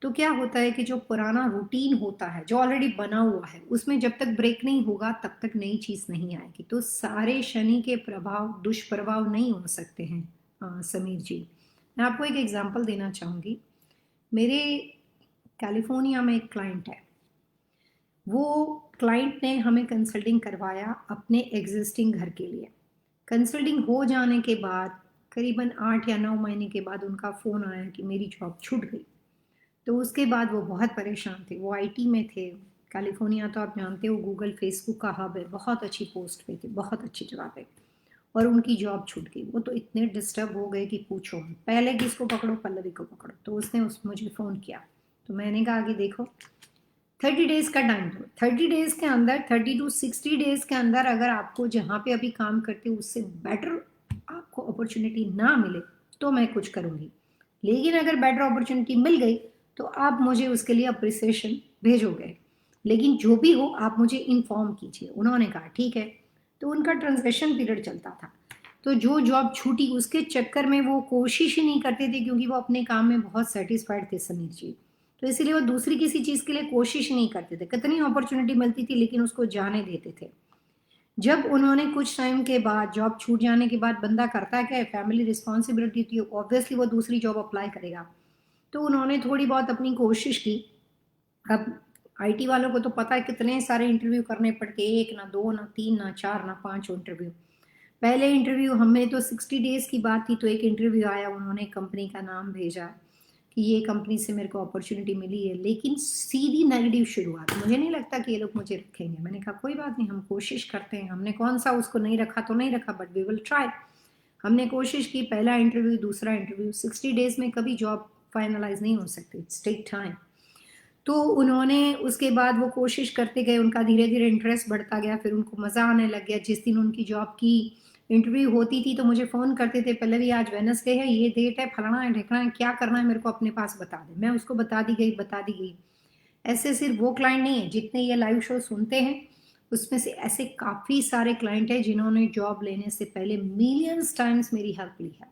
तो क्या होता है कि जो पुराना रूटीन होता है, जो ऑलरेडी बना हुआ है, उसमें जब तक ब्रेक नहीं होगा तब तक नई चीज़ नहीं आएगी। तो सारे शनि के प्रभाव दुष्प्रभाव नहीं हो सकते हैं। समीर जी, मैं आपको एक एग्जांपल देना चाहूँगी। मेरे कैलिफोर्निया में एक क्लाइंट है। वो क्लाइंट ने हमें कंसल्टिंग करवाया अपने एग्जिस्टिंग घर के लिए। कंसल्टिंग हो जाने के बाद करीबन 8 या 9 महीने के बाद उनका फ़ोन आया कि मेरी जॉब छूट गई। तो उसके बाद वो बहुत परेशान थे। वो आईटी में थे। कैलिफोर्निया तो आप जानते हो गूगल फेसबुक का हब है, बहुत अच्छी पोस्ट पे थे, बहुत अच्छी जगह पे, और उनकी जॉब छूट गई। वो तो इतने डिस्टर्ब हो गए कि पूछो मत। पहले किसको पकड़ो, पल्लवी को पकड़ो। तो उसने मुझे फ़ोन किया। तो मैंने कहा कि देखो 30 डेज़ का टाइम दो। 30 डेज़ के अंदर, 30 टू 60 डेज़ के अंदर अगर आपको जहाँ पे अभी काम करते हो उससे बेटर आपको अपॉर्चुनिटी ना मिले तो मैं कुछ करूँगी, लेकिन अगर बेटर अपॉर्चुनिटी मिल गई तो आप मुझे उसके लिए अप्रिसिएशन भेजोगे, लेकिन जो भी हो आप मुझे इन्फॉर्म कीजिए। उन्होंने कहा ठीक है। तो उनका ट्रांजिशन पीरियड चलता था। तो जो जॉब छूटी उसके चक्कर में वो कोशिश ही नहीं करते थे, क्योंकि वो अपने काम में बहुत सेटिस्फाइड थे समीर जी। तो इसीलिए वो दूसरी किसी चीज़ के लिए कोशिश नहीं करते थे। कितनी अपॉर्चुनिटी मिलती थी लेकिन उसको जाने देते थे। जब उन्होंने कुछ टाइम के बाद जॉब छूट जाने के बाद बंदा करता क्या है, फैमिली रिस्पॉन्सिबिलिटी थी, ऑब्वियसली वो दूसरी जॉब अप्लाई करेगा। तो उन्होंने थोड़ी बहुत अपनी कोशिश की। अब आईटी वालों को तो पता है कितने सारे इंटरव्यू करने पड़ते, 1 ना 2 ना 3 ना 4 ना 5 इंटरव्यू। पहले इंटरव्यू हमें तो 60 डेज़ की बात थी, तो एक इंटरव्यू आया, उन्होंने कंपनी का नाम भेजा कि ये कंपनी से मेरे को अपॉर्चुनिटी मिली है, लेकिन सीधी नेगेटिव शुरुआत। मुझे नहीं लगता कि ये लोग मुझे रखेंगे। मैंने कहा कोई बात नहीं, हम कोशिश करते हैं। हमने कौन सा उसको नहीं रखा तो नहीं रखा, बट वी विल ट्राई। हमने कोशिश की, पहला इंटरव्यू, दूसरा इंटरव्यू। 60 डेज़ में कभी जॉब फाइनलाइज नहीं हो सकती, इट्स टेक टाइम। तो उन्होंने उसके बाद वो कोशिश करते गए, उनका धीरे धीरे इंटरेस्ट बढ़ता गया, फिर उनको मज़ा आने लग गया। जिस दिन उनकी जॉब की इंटरव्यू होती थी तो मुझे फ़ोन करते थे, पल्लवी आज वेडनेसडे है, ये डेट है, फलाना है ढिकना है, क्या करना है मेरे को अपने पास बता दे। मैं उसको बता दी गई। ऐसे सिर्फ वो क्लाइंट नहीं है, जितने ये लाइव शो सुनते हैं उसमें से ऐसे काफ़ी सारे क्लाइंट हैं जिन्होंने जॉब लेने से पहले मिलियंस टाइम्स मेरी हेल्प ली है।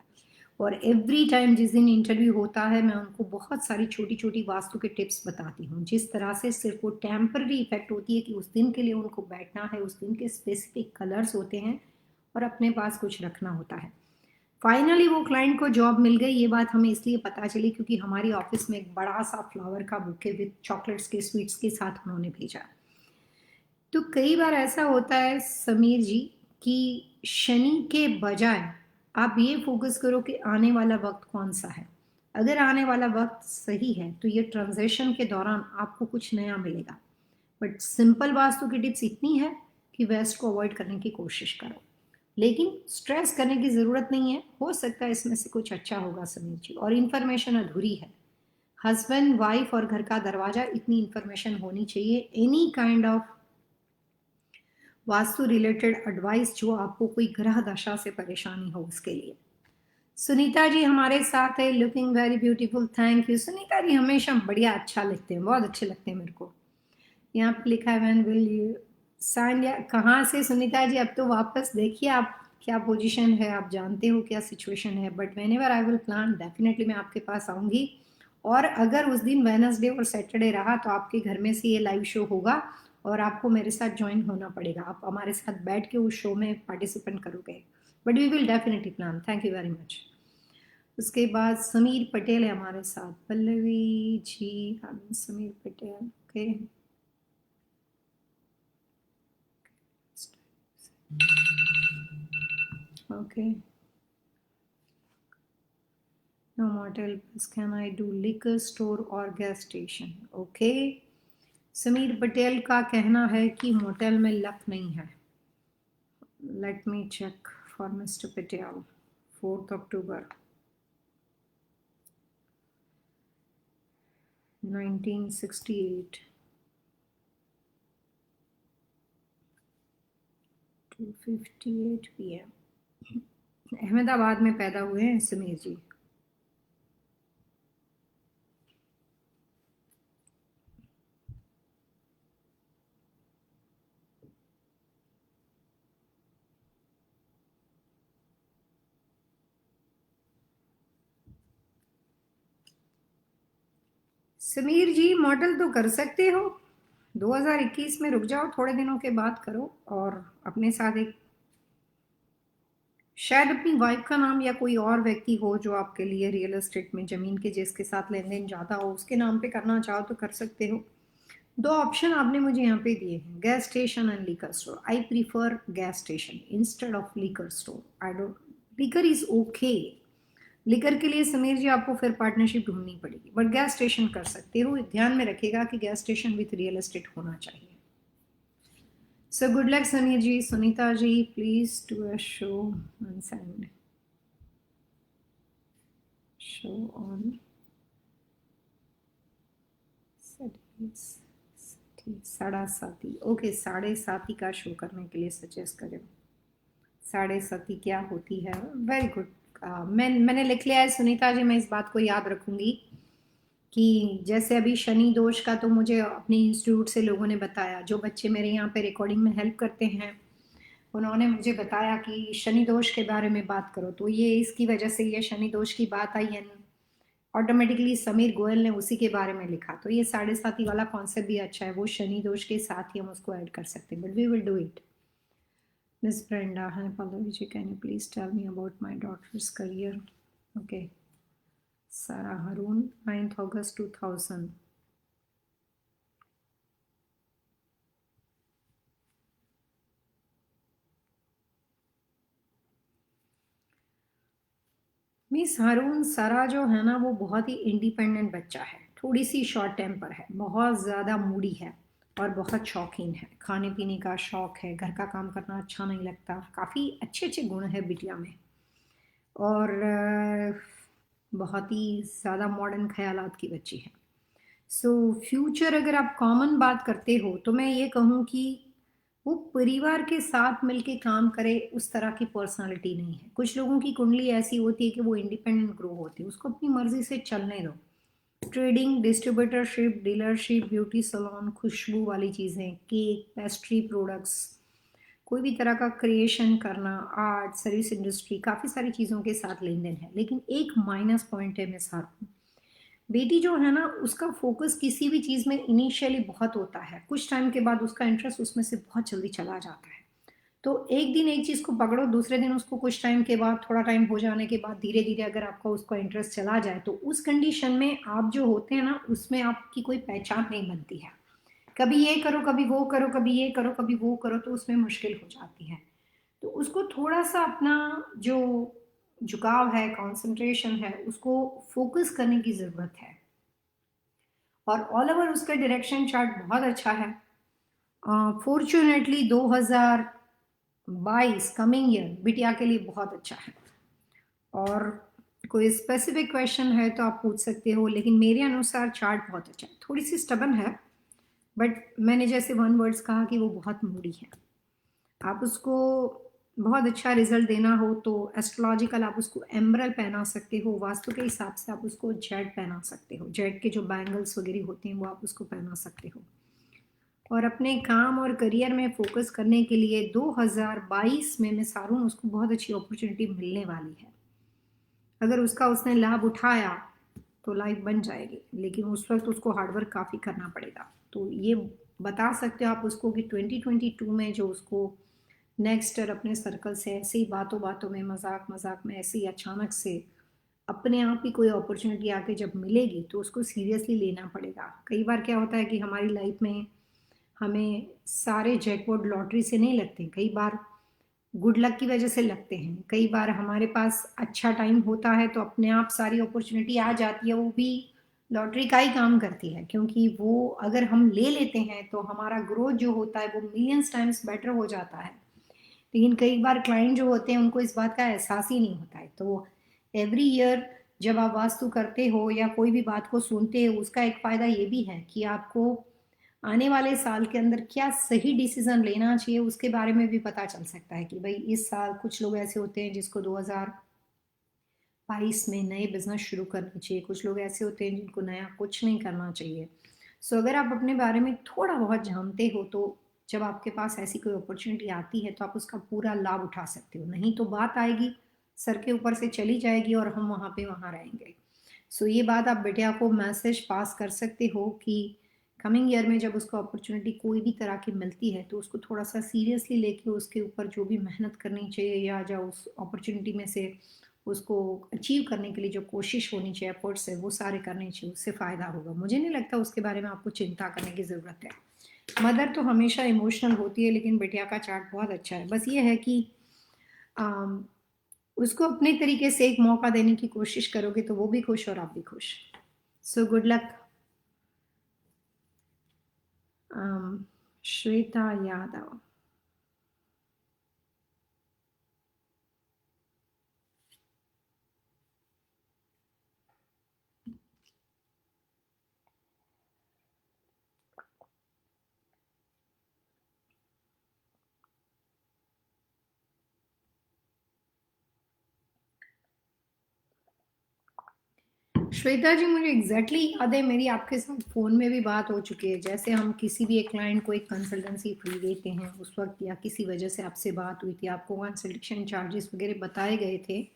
और एवरी टाइम जिस दिन इंटरव्यू होता है मैं उनको बहुत सारी छोटी छोटी वास्तु के टिप्स बताती हूँ, जिस तरह से सिर्फ वो टेम्पररी इफेक्ट होती है कि उस दिन के लिए उनको बैठना है, उस दिन के स्पेसिफिक कलर्स होते हैं और अपने पास कुछ रखना होता है। फाइनली वो क्लाइंट को जॉब मिल गई। ये बात हमें इसलिए पता चली क्योंकि हमारी ऑफिस में एक बड़ा सा फ्लावर का बुके विद चॉकलेट्स के स्वीट्स के साथ उन्होंने भेजा। तो कई बार ऐसा होता है समीर जी कि शनि के बजाय आप ये फोकस करो कि आने वाला वक्त कौन सा है। अगर आने वाला वक्त सही है तो ये ट्रांजिशन के दौरान आपको कुछ नया मिलेगा। बट सिंपल वास्तु की टिप्स इतनी है कि वेस्ट को अवॉइड करने की कोशिश करो, लेकिन स्ट्रेस करने की ज़रूरत नहीं है। हो सकता है इसमें से कुछ अच्छा होगा समीर जी, और इन्फॉर्मेशन अधूरी है। हस्बैंड वाइफ और घर का दरवाजा, इतनी इन्फॉर्मेशन होनी चाहिए। Any kind of vastu related advice जो आपको कोई ग्रह दशा से परेशानी हो उसके लिए। सुनीता जी हमारे साथ है, looking very beautiful, thank you. Sunita ji हमेशा बढ़िया अच्छा लिखते हैं, बहुत अच्छे लगते हैं मेरे को। यहाँ पे लिखा है व्हेन विल यू साइन, या कहाँ से सुनीता जी? अब तो वापस देखिए आप क्या पोजीशन है, आप जानते हो क्या सिचुएशन है। But when ever I will plan definitely मैं आपके पास आऊँगी। और अगर उस दिन वेनसडे और सैटरडे रहा तो आपके घर में से ये लाइव शो होगा और आपको मेरे साथ ज्वाइन होना पड़ेगा। आप हमारे साथ बैठ के उस शो में पार्टिसिपेंट करोगे। But we will definitely plan. Thank you very much. उसके बाद समीर पटेल है हमारे साथ। पल्लवी जी, हम Sameer Patel, okay. Okay. No motel, can I do liquor store or gas station? Okay. Sameer Patel का कहना है कि मोटेल में लक नहीं है. Let me check for Mr. Patel. 4th October 1968. 2:58 PM. Ahmedabad में पैदा हुए हैं समीर जी. समीर जी मॉडल तो कर सकते हो. 2021 में रुक जाओ, थोड़े दिनों के बाद करो और अपने साथ एक शायद अपनी वाइफ का नाम या कोई और व्यक्ति हो जो आपके लिए रियल एस्टेट में जमीन के जिसके साथ लेन देन ज़्यादा हो उसके नाम पे करना चाहो तो कर सकते हो. 2 ऑप्शन आपने मुझे यहाँ पे दिए हैं, gas station and liquor store. I prefer gas station instead of liquor store. I don't, liquor is okay. Liquor के लिए समीर जी आपको फिर पार्टनरशिप ढूंढनी पड़ेगी, बट गैस स्टेशन कर सकते हो. ध्यान में रखिएगा कि gas station with real estate होना चाहिए. So good luck Samir ji. Sunita ji, please do a show on send. Show on साढ़े साती. ओके, साढ़े साती का शो करने के लिए सजेस्ट करें. साढ़े साती क्या होती है? Very good. मैंने लिख लिया है सुनीता जी. मैं इस बात को याद रखूंगी कि जैसे अभी शनि दोष का तो मुझे अपने इंस्टीट्यूट से लोगों ने बताया, जो बच्चे मेरे यहाँ पे रिकॉर्डिंग में हेल्प करते हैं उन्होंने मुझे बताया कि शनि दोष के बारे में बात करो, तो ये इसकी वजह से ये शनि दोष की बात आई है. ऑटोमेटिकली समीर गोयल ने उसी के बारे में लिखा, तो ये साढ़े साती वाला कॉन्सेप्ट भी अच्छा है. वो शनि दोष के साथ ही हम उसको ऐड कर सकते हैं, but we will do it. Miss Brenda, hi Pallavi ji, can you please tell me about my daughter's career? Okay. Sara Haroon, 9th August 2000. Miss हारून, सारा जो है ना वो बहुत ही इंडिपेंडेंट बच्चा है. थोड़ी सी शॉर्ट टेम्पर है, बहुत ज़्यादा मूडी है और बहुत शौकीन है. खाने पीने का शौक है, घर का काम करना अच्छा नहीं लगता. काफ़ी अच्छे अच्छे गुण है बिटिया में और बहुत ही ज़्यादा मॉडर्न ख्यालात की बच्ची है. सो फ्यूचर अगर आप कॉमन बात करते हो तो मैं ये कहूँ कि वो परिवार के साथ मिलके काम करे, उस तरह की पर्सनालिटी नहीं है. कुछ लोगों की कुंडली ऐसी होती है कि वो इंडिपेंडेंट ग्रो होती है, उसको अपनी मर्जी से चलने दो. Trading, distributorship, dealership, beauty salon, खुशबू वाली चीज़ें, केक, पेस्ट्री प्रोडक्ट्स, कोई भी तरह का क्रिएशन करना, आर्ट, सर्विस इंडस्ट्री, काफ़ी सारी चीज़ों के साथ लेन देन है. लेकिन एक माइनस पॉइंट है मिस हारून, बेटी जो है ना उसका फोकस किसी भी चीज़ में इनिशियली बहुत होता है, कुछ टाइम के बाद उसका इंटरेस्ट उसमें से बहुत जल्दी चला जाता है. तो एक दिन एक चीज़ को पकड़ो, दूसरे दिन उसको कुछ टाइम के बाद, थोड़ा टाइम हो जाने के बाद धीरे धीरे अगर आपका उसका इंटरेस्ट चला जाए तो उस कंडीशन में आप जो होते हैं ना उसमें आपकी कोई पहचान नहीं बनती है. कभी ये करो, कभी वो करो, कभी ये करो, कभी वो करो, तो उसमें मुश्किल हो जाती है. तो उसको थोड़ा सा अपना जो झुकाव है, कंसंट्रेशन है, उसको फोकस करने की ज़रूरत है. और ऑल ओवर उसका डायरेक्शन चार्ट बहुत अच्छा है. फॉर्चुनेटली 2022 कमिंग ईयर बिटिया के लिए बहुत अच्छा है. और कोई स्पेसिफिक क्वेश्चन है तो आप पूछ सकते हो, लेकिन मेरे अनुसार चार्ट बहुत अच्छा है. थोड़ी सी स्टबन है, बट मैंने जैसे 1 वर्ड्स कहा कि वो बहुत मूडी है. आप उसको बहुत अच्छा रिजल्ट देना हो तो एस्ट्रोलॉजिकल आप उसको एम्ब्रल पहना सकते हो, वास्तु के हिसाब से आप उसको जेड पहना सकते हो. जेड के जो बैंगल्स वगैरह होते हैं वो आप उसको पहना सकते हो. और अपने काम और करियर में फोकस करने के लिए 2022 में मैं सारून उसको बहुत अच्छी अपॉर्चुनिटी मिलने वाली है. अगर उसका उसने लाभ उठाया तो लाइफ बन जाएगी, लेकिन उस वक्त उसको हार्डवर्क काफ़ी करना पड़ेगा. तो ये बता सकते हो आप उसको कि 2022 में जो उसको नेक्स्ट ईयर अपने सर्कल से ऐसे ही बातों बातों में, मजाक मजाक में, ऐसे ही अचानक से अपने आप ही कोई अपॉर्चुनिटी आके जब मिलेगी तो उसको सीरियसली लेना पड़ेगा. कई बार क्या होता है कि हमारी लाइफ में हमें सारे जैकपॉट लॉटरी से नहीं लगते. कई बार गुड लक की वजह से लगते हैं। कई बार हमारे पास अच्छा टाइम होता है तो अपने आप सारी अपॉर्चुनिटी आ जाती है, वो भी लॉटरी का ही काम करती है, क्योंकि वो अगर हम ले लेते हैं तो हमारा ग्रोथ जो होता है वो मिलियंस टाइम्स बेटर हो जाता है। लेकिन कई बार क्लाइंट जो होते हैं उनको इस बात का एहसास ही नहीं होता है। तो एवरी ईयर जब आप वास्तु करते हो या कोई भी बात को सुनते हो, उसका एक फ़ायदा ये भी है कि आपको आने वाले साल के अंदर क्या सही डिसीजन लेना चाहिए उसके बारे में भी पता चल सकता है कि भाई इस साल कुछ लोग ऐसे होते हैं जिसको 2022 में नए बिजनेस शुरू करने चाहिए, कुछ लोग ऐसे होते हैं जिनको नया कुछ नहीं करना चाहिए। सो अगर आप अपने बारे में थोड़ा बहुत जानते हो तो जब आपके पास ऐसी कोई अपॉर्चुनिटी आती है तो आप उसका पूरा लाभ उठा सकते हो, नहीं तो बात आएगी सर के ऊपर से चली जाएगी और हम वहाँ पे वहाँ रहेंगे। सो ये बात आप बेटिया को मैसेज पास कर सकते हो कि कमिंग ईयर में जब उसको अपॉर्चुनिटी कोई भी तरह की मिलती है तो उसको थोड़ा सा सीरियसली लेके उसके ऊपर जो भी मेहनत करनी चाहिए या जो उस अपॉर्चुनिटी में से उसको अचीव करने के लिए जो कोशिश होनी चाहिए, एफर्ट्स है वो सारे करने चाहिए, उससे फ़ायदा होगा। मुझे नहीं लगता उसके बारे में आपको चिंता करने की ज़रूरत है। मदर तो हमेशा इमोशनल होती है, लेकिन बिटिया का चार्ट बहुत अच्छा है। बस ये है कि आम, उसको अपने तरीके से एक मौका देने की कोशिश करोगे तो वो भी खुश और आप भी खुश। So good luck. Shweta Yadav. Shweta ji, मुझे एग्जैक्टली याद है, मेरी आपके साथ फ़ोन में भी बात हो चुकी है। जैसे हम किसी भी एक क्लाइंट को एक कंसल्टेंसी फी देते हैं उस वक्त, या किसी वजह से आपसे बात हुई थी, आपको कंसल्टेशन चार्जेस वगैरह बताए गए थे।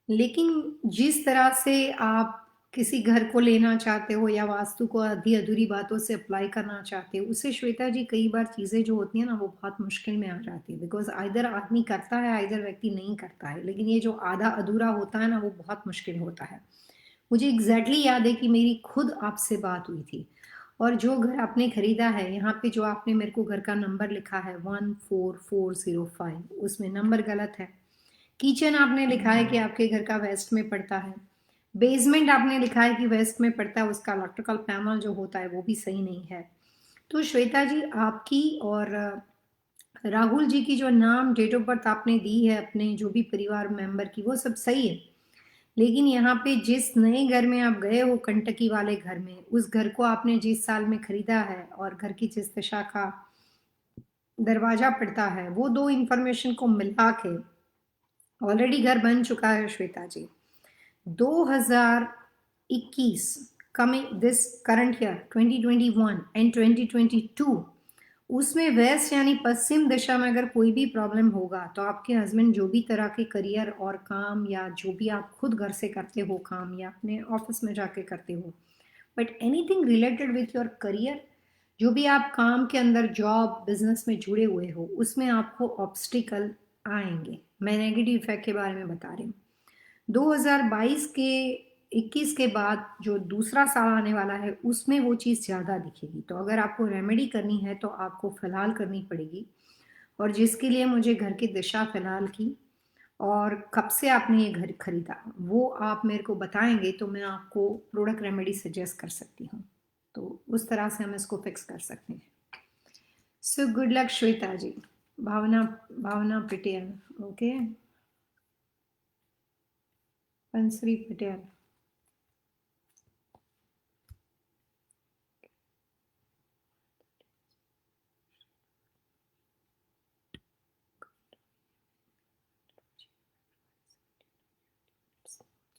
लेकिन जिस तरह से आप किसी घर को लेना चाहते हो या वास्तु को आधी अधूरी बातों से अप्लाई करना चाहते हो, उससे श्वेता जी कई बार चीज़ें जो होती हैं ना वो बहुत मुश्किल में आ जाती है। बिकॉज आइदर आदमी करता है, आइदर व्यक्ति नहीं करता है, लेकिन ये जो आधा अधूरा होता है ना वो बहुत मुश्किल होता है। मुझे एग्जैक्टली याद है कि मेरी खुद आपसे बात हुई थी, और जो घर आपने खरीदा है, यहाँ पे जो आपने मेरे को घर का नंबर लिखा है 14405, उसमें नंबर गलत है। किचन आपने लिखा है कि आपके घर का वेस्ट में पड़ता है। बेसमेंट आपने लिखा है कि वेस्ट में पड़ता है, उसका इलेक्ट्रिकल पैनल जो होता है वो भी सही नहीं है। तो श्वेता जी, आपकी और राहुल जी की जो नाम डेट ऑफ बर्थ आपने दी है अपने जो भी परिवार मेंबर की, वो सब सही है। लेकिन यहाँ पे जिस नए घर में आप गए हो, कंटकी वाले घर में, उस घर को आपने जिस साल में खरीदा है और घर की जिस दिशा का दरवाजा पड़ता है, वो दो इंफॉर्मेशन को मिला के ऑलरेडी घर बन चुका है श्वेता जी। 2021, coming this current year 2021 and 2022, उसमें वेस्ट यानी पश्चिम दिशा में अगर कोई भी प्रॉब्लम होगा तो आपके हस्बैंड जो भी तरह के करियर और काम, या जो भी आप खुद घर से करते हो काम या अपने ऑफिस में जाके करते हो, but anything related with your career, जो भी आप काम के अंदर जॉब बिजनेस में जुड़े हुए हो, उसमें आपको ऑब्स्टिकल आएंगे। मैं नेगेटिव इफेक्ट के बारे में बता रही हूँ। 2022 के 21 के बाद जो दूसरा साल आने वाला है उसमें वो चीज़ ज़्यादा दिखेगी। तो अगर आपको रेमेडी करनी है तो आपको फ़िलहाल करनी पड़ेगी, और जिसके लिए मुझे घर की दिशा फ़िलहाल की और कब से आपने ये घर खरीदा वो आप मेरे को बताएंगे तो मैं आपको प्रोडक्ट रेमेडी सजेस्ट कर सकती हूँ। तो उस तरह से हम इसको फिक्स कर सकते हैं। सो गुड लक श्वेता जी। भावना, भावना पटेल। ओके, पंसरी पटेल।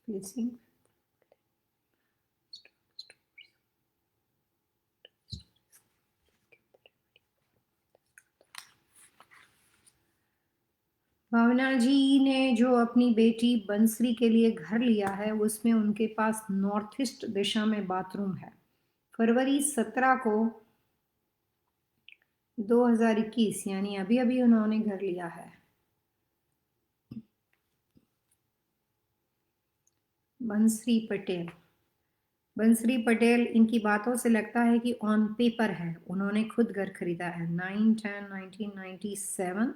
facing भावना जी ने जो अपनी बेटी बंसरी के लिए घर लिया है उसमें उनके पास नॉर्थ ईस्ट दिशा में बाथरूम है। फरवरी 17 को 2021, यानी अभी अभी उन्होंने घर लिया है। बंसरी पटेल। बंसरी पटेल, इनकी बातों से लगता है कि ऑन पेपर है, उन्होंने खुद घर खरीदा है। 9/10/1997,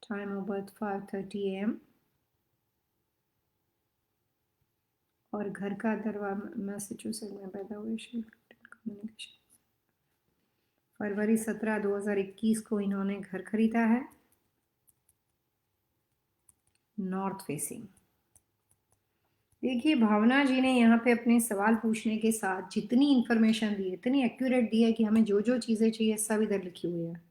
टाइम ऑफ बर्थ 5:30 AM, और घर का दरवाजा मैसेच्यूसेट्स में पैदा हुए। कम्युनिकेशन, फरवरी 17, 2021 को इन्होंने घर खरीदा है, नॉर्थ फेसिंग। देखिए, भावना जी ने यहाँ पे अपने सवाल पूछने के साथ जितनी इंफॉर्मेशन दी है, इतनी एक्यूरेट दी है कि हमें जो जो चीज़ें चाहिए सब इधर लिखी हुई है।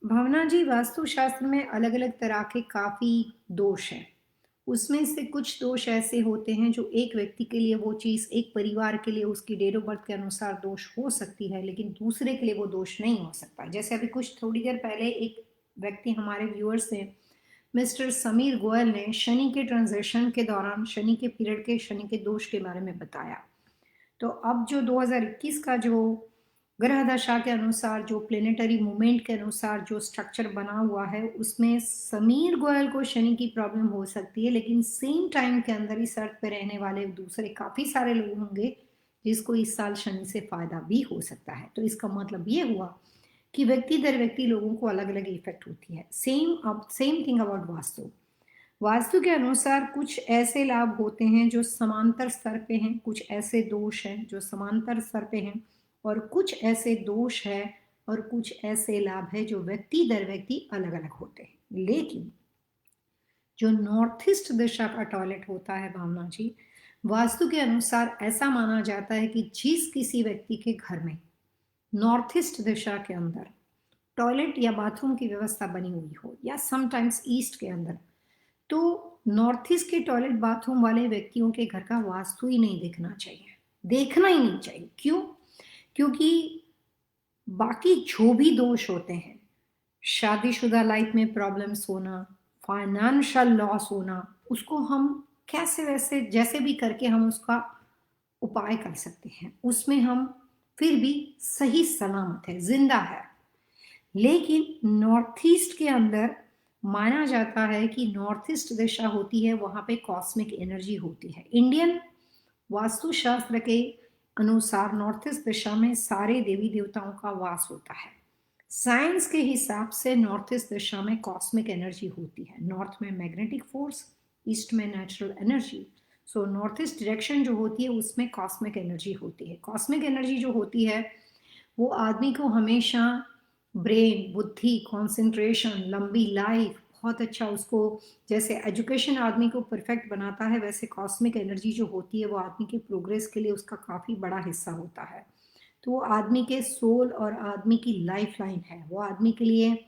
भावना जी, वास्तुशास्त्र में अलग अलग तरह के काफ़ी दोष हैं। उसमें से कुछ दोष ऐसे होते हैं जो एक व्यक्ति के लिए वो चीज़, एक परिवार के लिए उसकी डेट ऑफ बर्थ के अनुसार दोष हो सकती है, लेकिन दूसरे के लिए वो दोष नहीं हो सकता। जैसे अभी कुछ थोड़ी देर पहले एक व्यक्ति, हमारे व्यूअर्स से मिस्टर समीर गोयल ने शनि के ट्रांजिशन के दौरान, शनि के पीरियड के शनि के दोष के बारे में बताया। तो अब जो 2021 का जो ग्रह दशा के अनुसार, जो प्लेनेटरी मूवमेंट के अनुसार जो स्ट्रक्चर बना हुआ है, उसमें समीर गोयल को शनि की प्रॉब्लम हो सकती है, लेकिन सेम टाइम के अंदर इस अर्थ पे रहने वाले दूसरे काफ़ी सारे लोग होंगे जिसको इस साल शनि से फायदा भी हो सकता है। तो इसका मतलब ये हुआ कि व्यक्ति दर व्यक्ति लोगों को अलग अलग इफेक्ट होती है। Same thing about vastu. Vastu के अनुसार कुछ ऐसे लाभ होते हैं जो समांतर स्तर पे हैं, कुछ ऐसे दोष हैं जो समांतर स्तर पे हैं, और कुछ ऐसे दोष है और कुछ ऐसे लाभ है जो व्यक्ति दर व्यक्ति अलग अलग होते हैं। लेकिन जो नॉर्थ ईस्ट दिशा का टॉयलेट होता है भावना जी, वास्तु के अनुसार ऐसा माना जाता है कि जिस किसी व्यक्ति के घर में नॉर्थ ईस्ट दिशा के अंदर टॉयलेट या बाथरूम की व्यवस्था बनी हुई हो, या समटाइम्स ईस्ट के अंदर, तो नॉर्थ ईस्ट के टॉयलेट बाथरूम वाले व्यक्तियों के घर का वास्तु ही नहीं देखना चाहिए, देखना ही नहीं चाहिए। क्यों? क्योंकि बाकी जो भी दोष होते हैं, शादीशुदा लाइफ में प्रॉब्लम्स होना, फाइनेंशियल लॉस होना, उसको हम कैसे वैसे जैसे भी करके हम उसका उपाय कर सकते हैं, उसमें हम फिर भी सही सलामत है, जिंदा है। लेकिन नॉर्थ ईस्ट के अंदर माना जाता है कि नॉर्थ ईस्ट दिशा होती है, वहां पे कॉस्मिक एनर्जी होती है। इंडियन वास्तुशास्त्र के अनुसार नॉर्थ ईस्ट दिशा में सारे देवी देवताओं का वास होता है। साइंस के हिसाब से नॉर्थ ईस्ट दिशा में कॉस्मिक एनर्जी होती है। नॉर्थ में मैग्नेटिक फोर्स, ईस्ट में natural energy. So north east direction जो होती है उसमें कॉस्मिक एनर्जी होती है। कॉस्मिक एनर्जी जो होती है वो आदमी को हमेशा ब्रेन, बुद्धि, कंसंट्रेशन, लंबी लाइफ, बहुत अच्छा उसको, जैसे एजुकेशन आदमी को परफेक्ट बनाता है, वैसे कॉस्मिक एनर्जी जो होती है वो आदमी के प्रोग्रेस के लिए उसका काफ़ी बड़ा हिस्सा होता है। तो वो आदमी के सोल और आदमी की लाइफ लाइन है। वो आदमी के लिए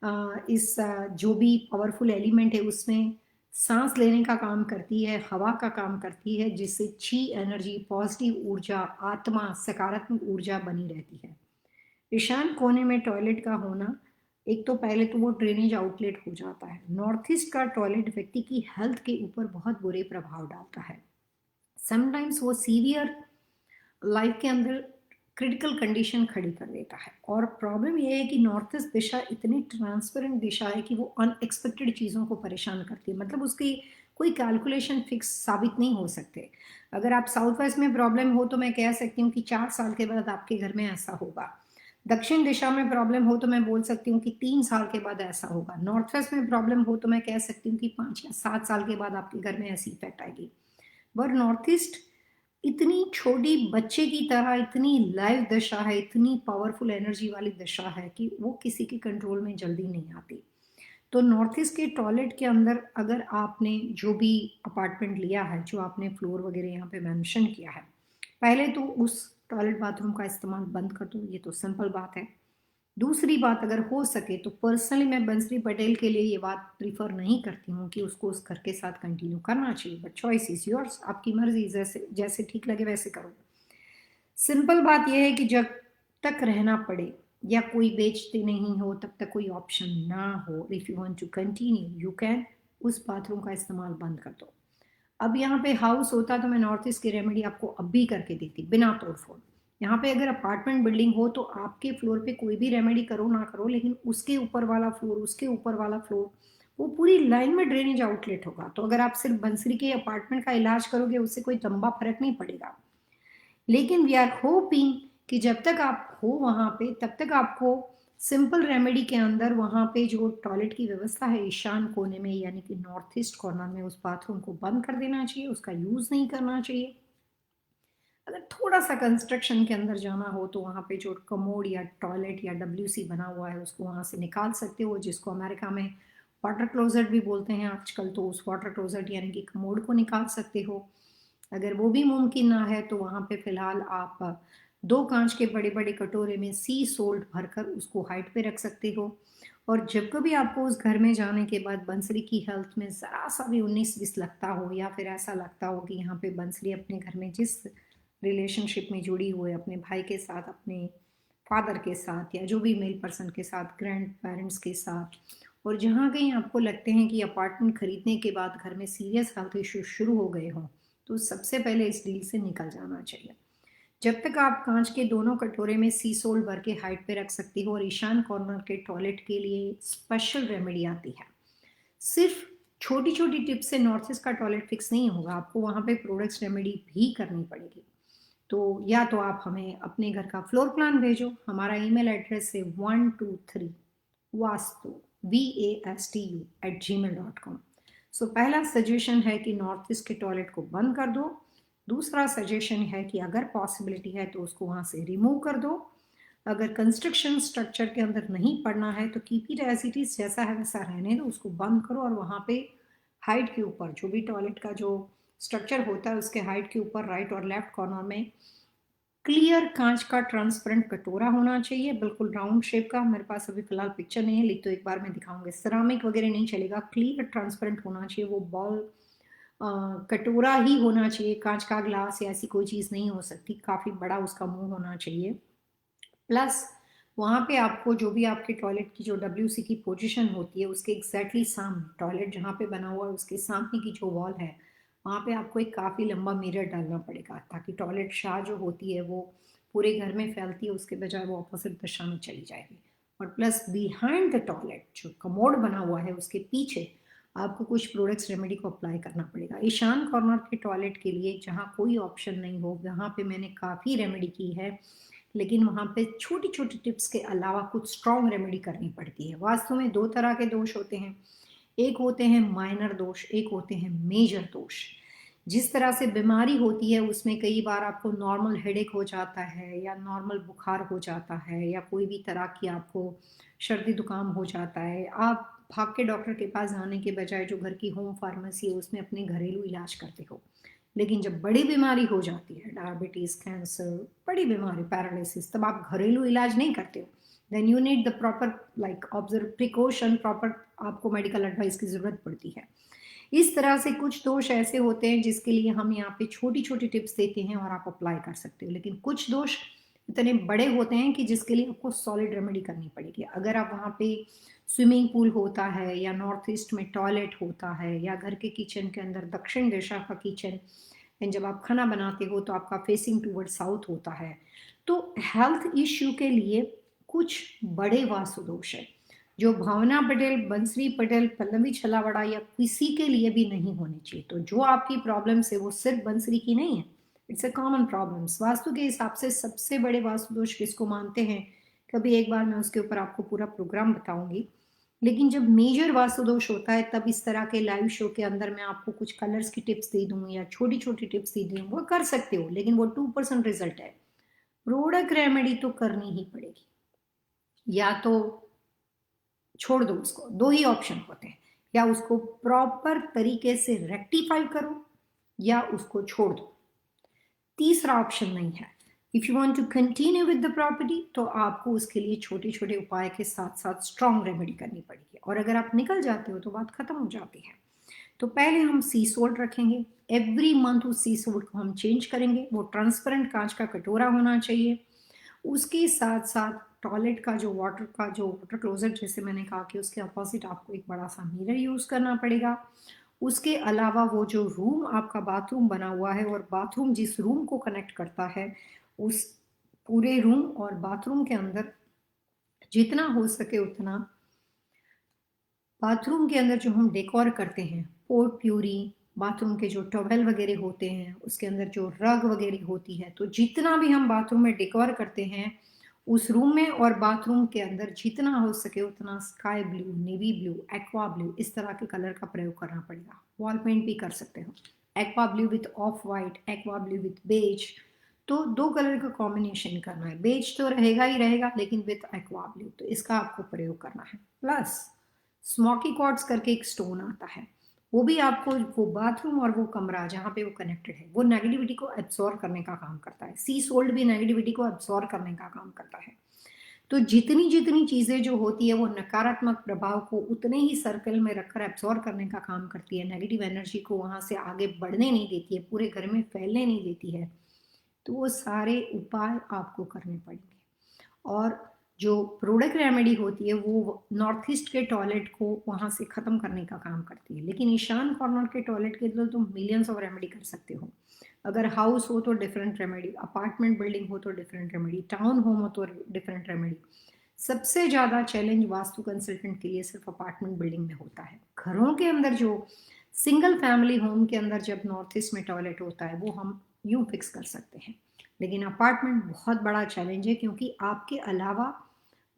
जो भी पावरफुल एलिमेंट है उसमें सांस लेने का काम करती है, हवा का काम करती है, जिससे ची एनर्जी, पॉजिटिव ऊर्जा, आत्मा, सकारात्मक ऊर्जा बनी रहती है। ईशान कोने में टॉयलेट का होना, एक तो पहले तो वो ड्रेनेज आउटलेट हो जाता है। नॉर्थ ईस्ट का टॉयलेट व्यक्ति की हेल्थ के ऊपर बहुत बुरे प्रभाव डालता है। समटाइम्स वो सीवियर लाइफ के अंदर क्रिटिकल कंडीशन खड़ी कर देता है। और प्रॉब्लम ये है कि नॉर्थ ईस्ट दिशा इतनी ट्रांसपेरेंट दिशा है कि वो अनएक्सपेक्टेड चीज़ों को परेशान करती है। मतलब उसकी कोई कैलकुलेशन फिक्स साबित नहीं हो सकते। अगर आप साउथ वेस्ट में प्रॉब्लम हो तो मैं कह सकती हूँ कि 4 साल के बाद आपके घर में ऐसा होगा। दक्षिण दिशा में प्रॉब्लम हो तो मैं बोल सकती हूँ कि 3 साल के बाद ऐसा होगा। नॉर्थ वेस्ट में प्रॉब्लम हो तो मैं कह सकती हूँ कि 5 या 7 साल के बाद आपके घर में ऐसी इफेक्ट आएगी। पर नॉर्थ ईस्ट इतनी छोटी बच्चे की तरह इतनी लाइव दशा है, इतनी पावरफुल एनर्जी वाली दशा है कि वो किसी के कंट्रोल में जल्दी नहीं आती। तो नॉर्थ ईस्ट के टॉयलेट के अंदर अगर आपने जो भी अपार्टमेंट लिया है, जो आपने फ्लोर वगैरह यहाँ पे मेंशन किया है, पहले तो उस टॉयलेट बाथरूम का इस्तेमाल बंद कर दो, ये तो सिंपल बात है। दूसरी बात, अगर हो सके तो पर्सनली मैं बंसरी पटेल के लिए ये बात प्रीफर नहीं करती हूँ कि उसको उस घर के साथ कंटिन्यू करना चाहिए, बट चॉइस इज योर्स, आपकी मर्जी, जैसे जैसे ठीक लगे वैसे करो। सिंपल बात यह है कि जब तक रहना पड़े या कोई बेचते नहीं हो तब तक कोई ऑप्शन ना हो, if you want to continue you can उस बाथरूम का इस्तेमाल बंद कर दो। अब यहाँ पे हाउस होता तो मैं नॉर्थ ईस्ट की रेमेडी आपको अब भी करके देती बिना तोड़ फोड़। यहाँ पे अगर अपार्टमेंट बिल्डिंग हो तो आपके फ्लोर पे कोई भी रेमेडी करो ना करो, लेकिन उसके ऊपर वाला फ्लोर, उसके ऊपर वाला फ्लोर, वो पूरी लाइन में ड्रेनेज आउटलेट होगा। तो अगर आप सिर्फ बंसरी के अपार्टमेंट का इलाज करोगे उससे कोई लंबा फर्क नहीं पड़ेगा। लेकिन वी आर होपिंग कि जब तक आप हो वहाँ पे तब तक आपको सिंपल रेमेडी के अंदर वहाँ पे जो टॉयलेट की व्यवस्था है ईशान कोने में यानी कि नॉर्थ ईस्ट कॉर्नर में, उस बाथरूम को बंद कर देना चाहिए, उसका यूज़ नहीं करना चाहिए। अगर थोड़ा सा कंस्ट्रक्शन के अंदर जाना हो तो वहाँ पे जो कमोड या टॉयलेट या डब्ल्यूसी बना हुआ है उसको वहाँ से निकाल सकते हो, जिसको अमेरिका में वाटर क्लोजेट भी बोलते हैं आजकल। तो उस वाटर क्लोजेट यानी कि कमोड को निकाल सकते हो। अगर वो भी मुमकिन ना है तो वहाँ पे फिलहाल आप 2 कांच के बड़े-बड़े कटोरे में सी सोल्ट भरकर उसको हाइट पे रख सकते हो। और जब कभी आपको उस घर में जाने के बाद बंसरी की हेल्थ में ज़रा-सा भी 19-20 लगता हो या फिर ऐसा लगता हो कि यहाँ पे बंसरी अपने घर में जिस रिलेशनशिप में जुड़ी हुई है, अपने भाई के साथ, अपने फादर के साथ या जो भी मेल पर्सन के साथ, ग्रैंड पेरेंट्स के साथ, और जहाँ कहीं आपको लगते हैं कि अपार्टमेंट खरीदने के बाद घर में सीरियस हेल्थ इश्यू शुरू हो गए हों, तो सबसे पहले इस डील से निकल जाना चाहिए। जब तक आप कांच के दोनों कटोरे में सी सोल्ट भर के हाइट पे रख सकती हो। और ईशान कॉर्नर के टॉयलेट के लिए स्पेशल रेमेडी आती है। सिर्फ छोटी छोटी टिप्स से नॉर्थ ईस्ट का टॉयलेट फिक्स नहीं होगा, आपको वहाँ पे प्रोडक्ट्स रेमेडी भी करनी पड़ेगी। तो या तो आप हमें अपने घर का फ्लोर प्लान भेजो, हमारा ईमेल एड्रेस है 123 वास्तु vastu@gmail.com। सो पहला सजेशन है कि नॉर्थ ईस्ट के टॉयलेट को बंद कर दो। दूसरा सजेशन है कि अगर पॉसिबिलिटी है तो उसको वहाँ से रिमूव कर दो। अगर कंस्ट्रक्शन स्ट्रक्चर के अंदर नहीं पड़ना है तो keep it as it is, जैसा है वैसा रहने दो, उसको बंद करो और वहाँ पे हाइट के ऊपर जो भी टॉयलेट का जो स्ट्रक्चर होता है उसके हाइट के ऊपर राइट और लेफ्ट कॉर्नर में क्लियर कांच का ट्रांसपेरेंट कटोरा होना चाहिए, बिल्कुल राउंड शेप का। मेरे पास अभी फिलहाल पिक्चर नहीं है, लेकिन तो एक बार मैं दिखाऊंगी। सिरामिक वगैरह नहीं चलेगा, क्लियर ट्रांसपेरेंट होना चाहिए। वो बॉल कटोरा ही होना चाहिए, कांच का ग्लास या ऐसी कोई चीज़ नहीं हो सकती। काफ़ी बड़ा उसका मुंह होना चाहिए। प्लस वहाँ पे आपको जो भी आपके टॉयलेट की जो डब्ल्यूसी की पोजीशन होती है उसके एग्जैक्टली सामने, टॉयलेट जहाँ पे बना हुआ है उसके सामने की जो वॉल है वहाँ पे आपको एक काफ़ी लंबा मिरर डालना पड़ेगा, ताकि टॉयलेट शाह जो होती है वो पूरे घर में फैलती है, उसके बजाय वो अपोजिट दिशा में चली जाएगी। और प्लस बिहाइंड द टॉयलेट जो कमोड बना हुआ है उसके पीछे आपको कुछ प्रोडक्ट्स रेमेडी को अप्लाई करना पड़ेगा। ईशान कॉर्नर के टॉयलेट के लिए जहाँ कोई ऑप्शन नहीं हो वहाँ पे मैंने काफ़ी रेमेडी की है, लेकिन वहाँ पे छोटी छोटी टिप्स के अलावा कुछ स्ट्रॉन्ग रेमेडी करनी पड़ती है। वास्तु में 2 तरह के दोष होते हैं, एक होते हैं माइनर दोष, एक होते हैं मेजर दोष। जिस तरह से बीमारी होती है उसमें कई बार आपको नॉर्मल हेडेक हो जाता है या नॉर्मल बुखार हो जाता है या कोई भी तरह की आपको सर्दी जुकाम हो जाता है, आप भाग के डॉक्टर के पास जाने के बजाय जो घर की होम फार्मेसी है उसमें अपने घरेलू इलाज करते हो। लेकिन जब बड़ी बीमारी हो जाती है, डायबिटीज, कैंसर, बड़ी बीमारी, पैरालिसिस, तब आप घरेलू इलाज नहीं करते हो। Then you need the proper like observe precaution, proper आपको मेडिकल एडवाइस की ज़रूरत पड़ती है। इस तरह से कुछ दोष ऐसे होते हैं जिसके लिए हम यहाँ पे छोटी छोटी टिप्स देते हैं और आप अप्लाई कर सकते हो, लेकिन कुछ दोष इतने बड़े होते हैं कि जिसके लिए आपको सॉलिड रेमेडी करनी पड़ेगी। अगर आप वहाँ पे स्विमिंग पूल होता है या नॉर्थ ईस्ट में टॉयलेट होता है या घर के किचन के अंदर दक्षिण दिशा का किचन, एंड जब आप खाना बनाते हो तो आपका फेसिंग टूवर्ड साउथ होता है, तो हेल्थ इश्यू के लिए कुछ बड़े वास्तु दोष है जो भावना पटेल, बंसरी पटेल, पल्लवी छलावड़ा या किसी के लिए भी नहीं होनी चाहिए। तो जो आपकी प्रॉब्लम्स है वो सिर्फ बंसरी की नहीं है, it's a common problems. Vastu के हिसाब से सबसे बड़े वास्तु दोष किसको मानते हैं, कभी एक बार मैं उसके ऊपर आपको पूरा प्रोग्राम बताऊंगी। लेकिन जब मेजर वास्तु दोष होता है तब इस तरह के लाइव शो के अंदर मैं आपको कुछ कलर्स की टिप्स दे दूँ या छोटी छोटी टिप्स दे दूँ, वो कर सकते हो, लेकिन वो 2% रिजल्ट है। प्रोडक्ट रेमेडी तो करनी ही पड़ेगी, या तो छोड़ दो उसको। दो ही ऑप्शन होते हैं, या उसको प्रॉपर तरीके से रेक्टिफाई करो या उसको छोड़ दो, तीसरा ऑप्शन नहीं है। If you want to continue with the property तो आपको उसके लिए छोटे छोटे उपाय के साथ साथ स्ट्रॉन्ग रेमेडी करनी पड़ेगी, और अगर आप निकल जाते हो तो बात खत्म हो जाती है। तो पहले हम सी सोल्ट रखेंगे, एवरी मंथ उस सी सोल्ट को हम चेंज करेंगे। वो ट्रांसपेरेंट कांच का कटोरा होना चाहिए। उसके साथ साथ टॉयलेट का जो वाटर क्लोजेट, जैसे मैंने कहा कि उसके अपोजिट आपको एक बड़ा सा मिरर यूज़ करना पड़ेगा। उसके अलावा वो जो रूम आपका बाथरूम बना हुआ है और बाथरूम जिस रूम को कनेक्ट करता है, उस पूरे रूम और बाथरूम के अंदर जितना हो सके उतना, बाथरूम के अंदर जो हम डेकोर करते हैं, पोर्ट प्यूरी, बाथरूम के जो टॉवेल वगैरह होते हैं, उसके अंदर जो रग वगैरह होती है, तो जितना भी हम बाथरूम में डेकोर करते हैं उस रूम में और बाथरूम के अंदर जितना हो सके उतना sky blue, navy blue, aqua blue, इस तरह के कलर का प्रयोग करना पड़ेगा। वॉल पेंट भी कर सकते हो, aqua blue with off white, aqua blue with beige, तो दो कलर का कॉम्बिनेशन करना है। बेज तो रहेगा ही रहेगा लेकिन विथ एक्वा ब्लू, तो इसका आपको प्रयोग करना है। प्लस स्मोकी क्वार्ट्ज करके एक स्टोन आता है, वो भी आपको वो बाथरूम और वो कमरा जहाँ पे वो कनेक्टेड है वो नेगेटिविटी को एब्सॉर्ब करने का काम करता है। सी सोल्ट भी नेगेटिविटी को एब्सॉर्ब करने का काम करता है। तो जितनी जितनी चीजें जो होती है वो नकारात्मक प्रभाव को उतने ही सर्कल में रखकर एब्सॉर्ब करने का काम करती है, नेगेटिव एनर्जी को वहां से आगे बढ़ने नहीं देती है, पूरे घर में फैलने नहीं देती है। तो वो सारे उपाय आपको करने पड़ेंगे। और जो प्रोडक्ट रेमेडी होती है वो नॉर्थ ईस्ट के टॉयलेट को वहां से खत्म करने का काम करती है, लेकिन ईशान कॉर्नर के टॉयलेट के लिए तुम मिलियंस ऑफ रेमेडी कर सकते हो। अगर हाउस हो तो डिफरेंट रेमेडी, अपार्टमेंट बिल्डिंग हो तो डिफरेंट रेमेडी, टाउन होम हो तो डिफरेंट रेमेडी। सबसे ज्यादा चैलेंज वास्तु कंसल्टेंट के लिए सिर्फ अपार्टमेंट बिल्डिंग में होता है। घरों के अंदर जो सिंगल फैमिली होम के अंदर जब नॉर्थ ईस्ट में टॉयलेट होता है वो हम यूं फिक्स कर सकते हैं, लेकिन अपार्टमेंट बहुत बड़ा चैलेंज है, क्योंकि आपके अलावा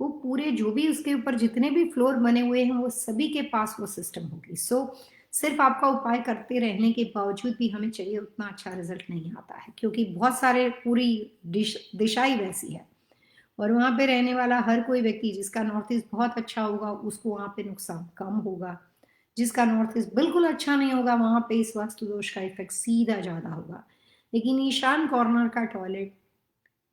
वो पूरे जो भी उसके ऊपर जितने भी फ्लोर बने हुए हैं वो सभी के पास वो सिस्टम होगी। सो सिर्फ आपका उपाय करते रहने के बावजूद भी हमें चाहिए उतना अच्छा रिजल्ट नहीं आता है, क्योंकि बहुत सारे पूरी दिशा ही वैसी है और वहां पे रहने वाला हर कोई व्यक्ति जिसका नॉर्थ ईस्ट बहुत अच्छा होगा उसको वहां पे नुकसान कम होगा, जिसका नॉर्थ ईस्ट बिल्कुल अच्छा नहीं होगा वहां पे इस वास्तु दोष का इफेक्ट सीधा ज्यादा होगा। लेकिन ईशान कॉर्नर का टॉयलेट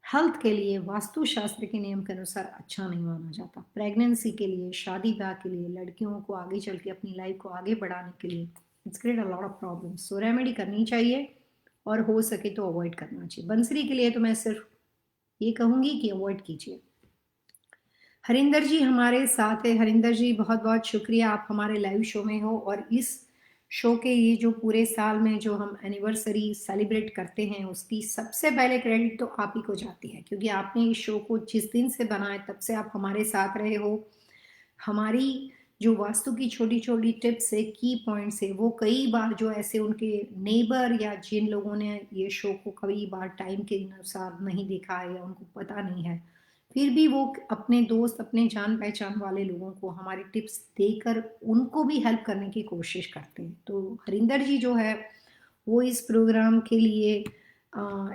हेल्थ के लिए वास्तुशास्त्र के नियम के अनुसार अच्छा नहीं माना जाता। प्रेगनेंसी के लिए, शादी ब्याह के लिए, लड़कियों को आगे चल के अपनी लाइफ को आगे बढ़ाने के लिए it's create a lot of problems. So remedy करनी चाहिए और हो सके तो अवॉइड करना चाहिए। बंसरी के लिए तो मैं सिर्फ ये कहूंगी कि अवॉइड कीजिए। हरिंदर जी हमारे साथ है। हरिंदर जी बहुत बहुत शुक्रिया, आप हमारे लाइव शो में हो और इस शो के ये जो पूरे साल में जो हम एनिवर्सरी सेलिब्रेट करते हैं उसकी सबसे पहले क्रेडिट तो आप ही को जाती है, क्योंकि आपने इस शो को जिस दिन से बनाया तब से आप हमारे साथ रहे हो। हमारी जो वास्तु की छोटी छोटी टिप्स है, की पॉइंट्स है, वो कई बार जो ऐसे उनके नेबर या जिन लोगों ने ये शो को कई बार टाइम के अनुसार नहीं देखा है या उनको पता नहीं है, फिर भी वो अपने दोस्त, अपने जान पहचान वाले लोगों को हमारी टिप्स देकर उनको भी हेल्प करने की कोशिश करते हैं। तो हरिंदर जी जो है वो इस प्रोग्राम के लिए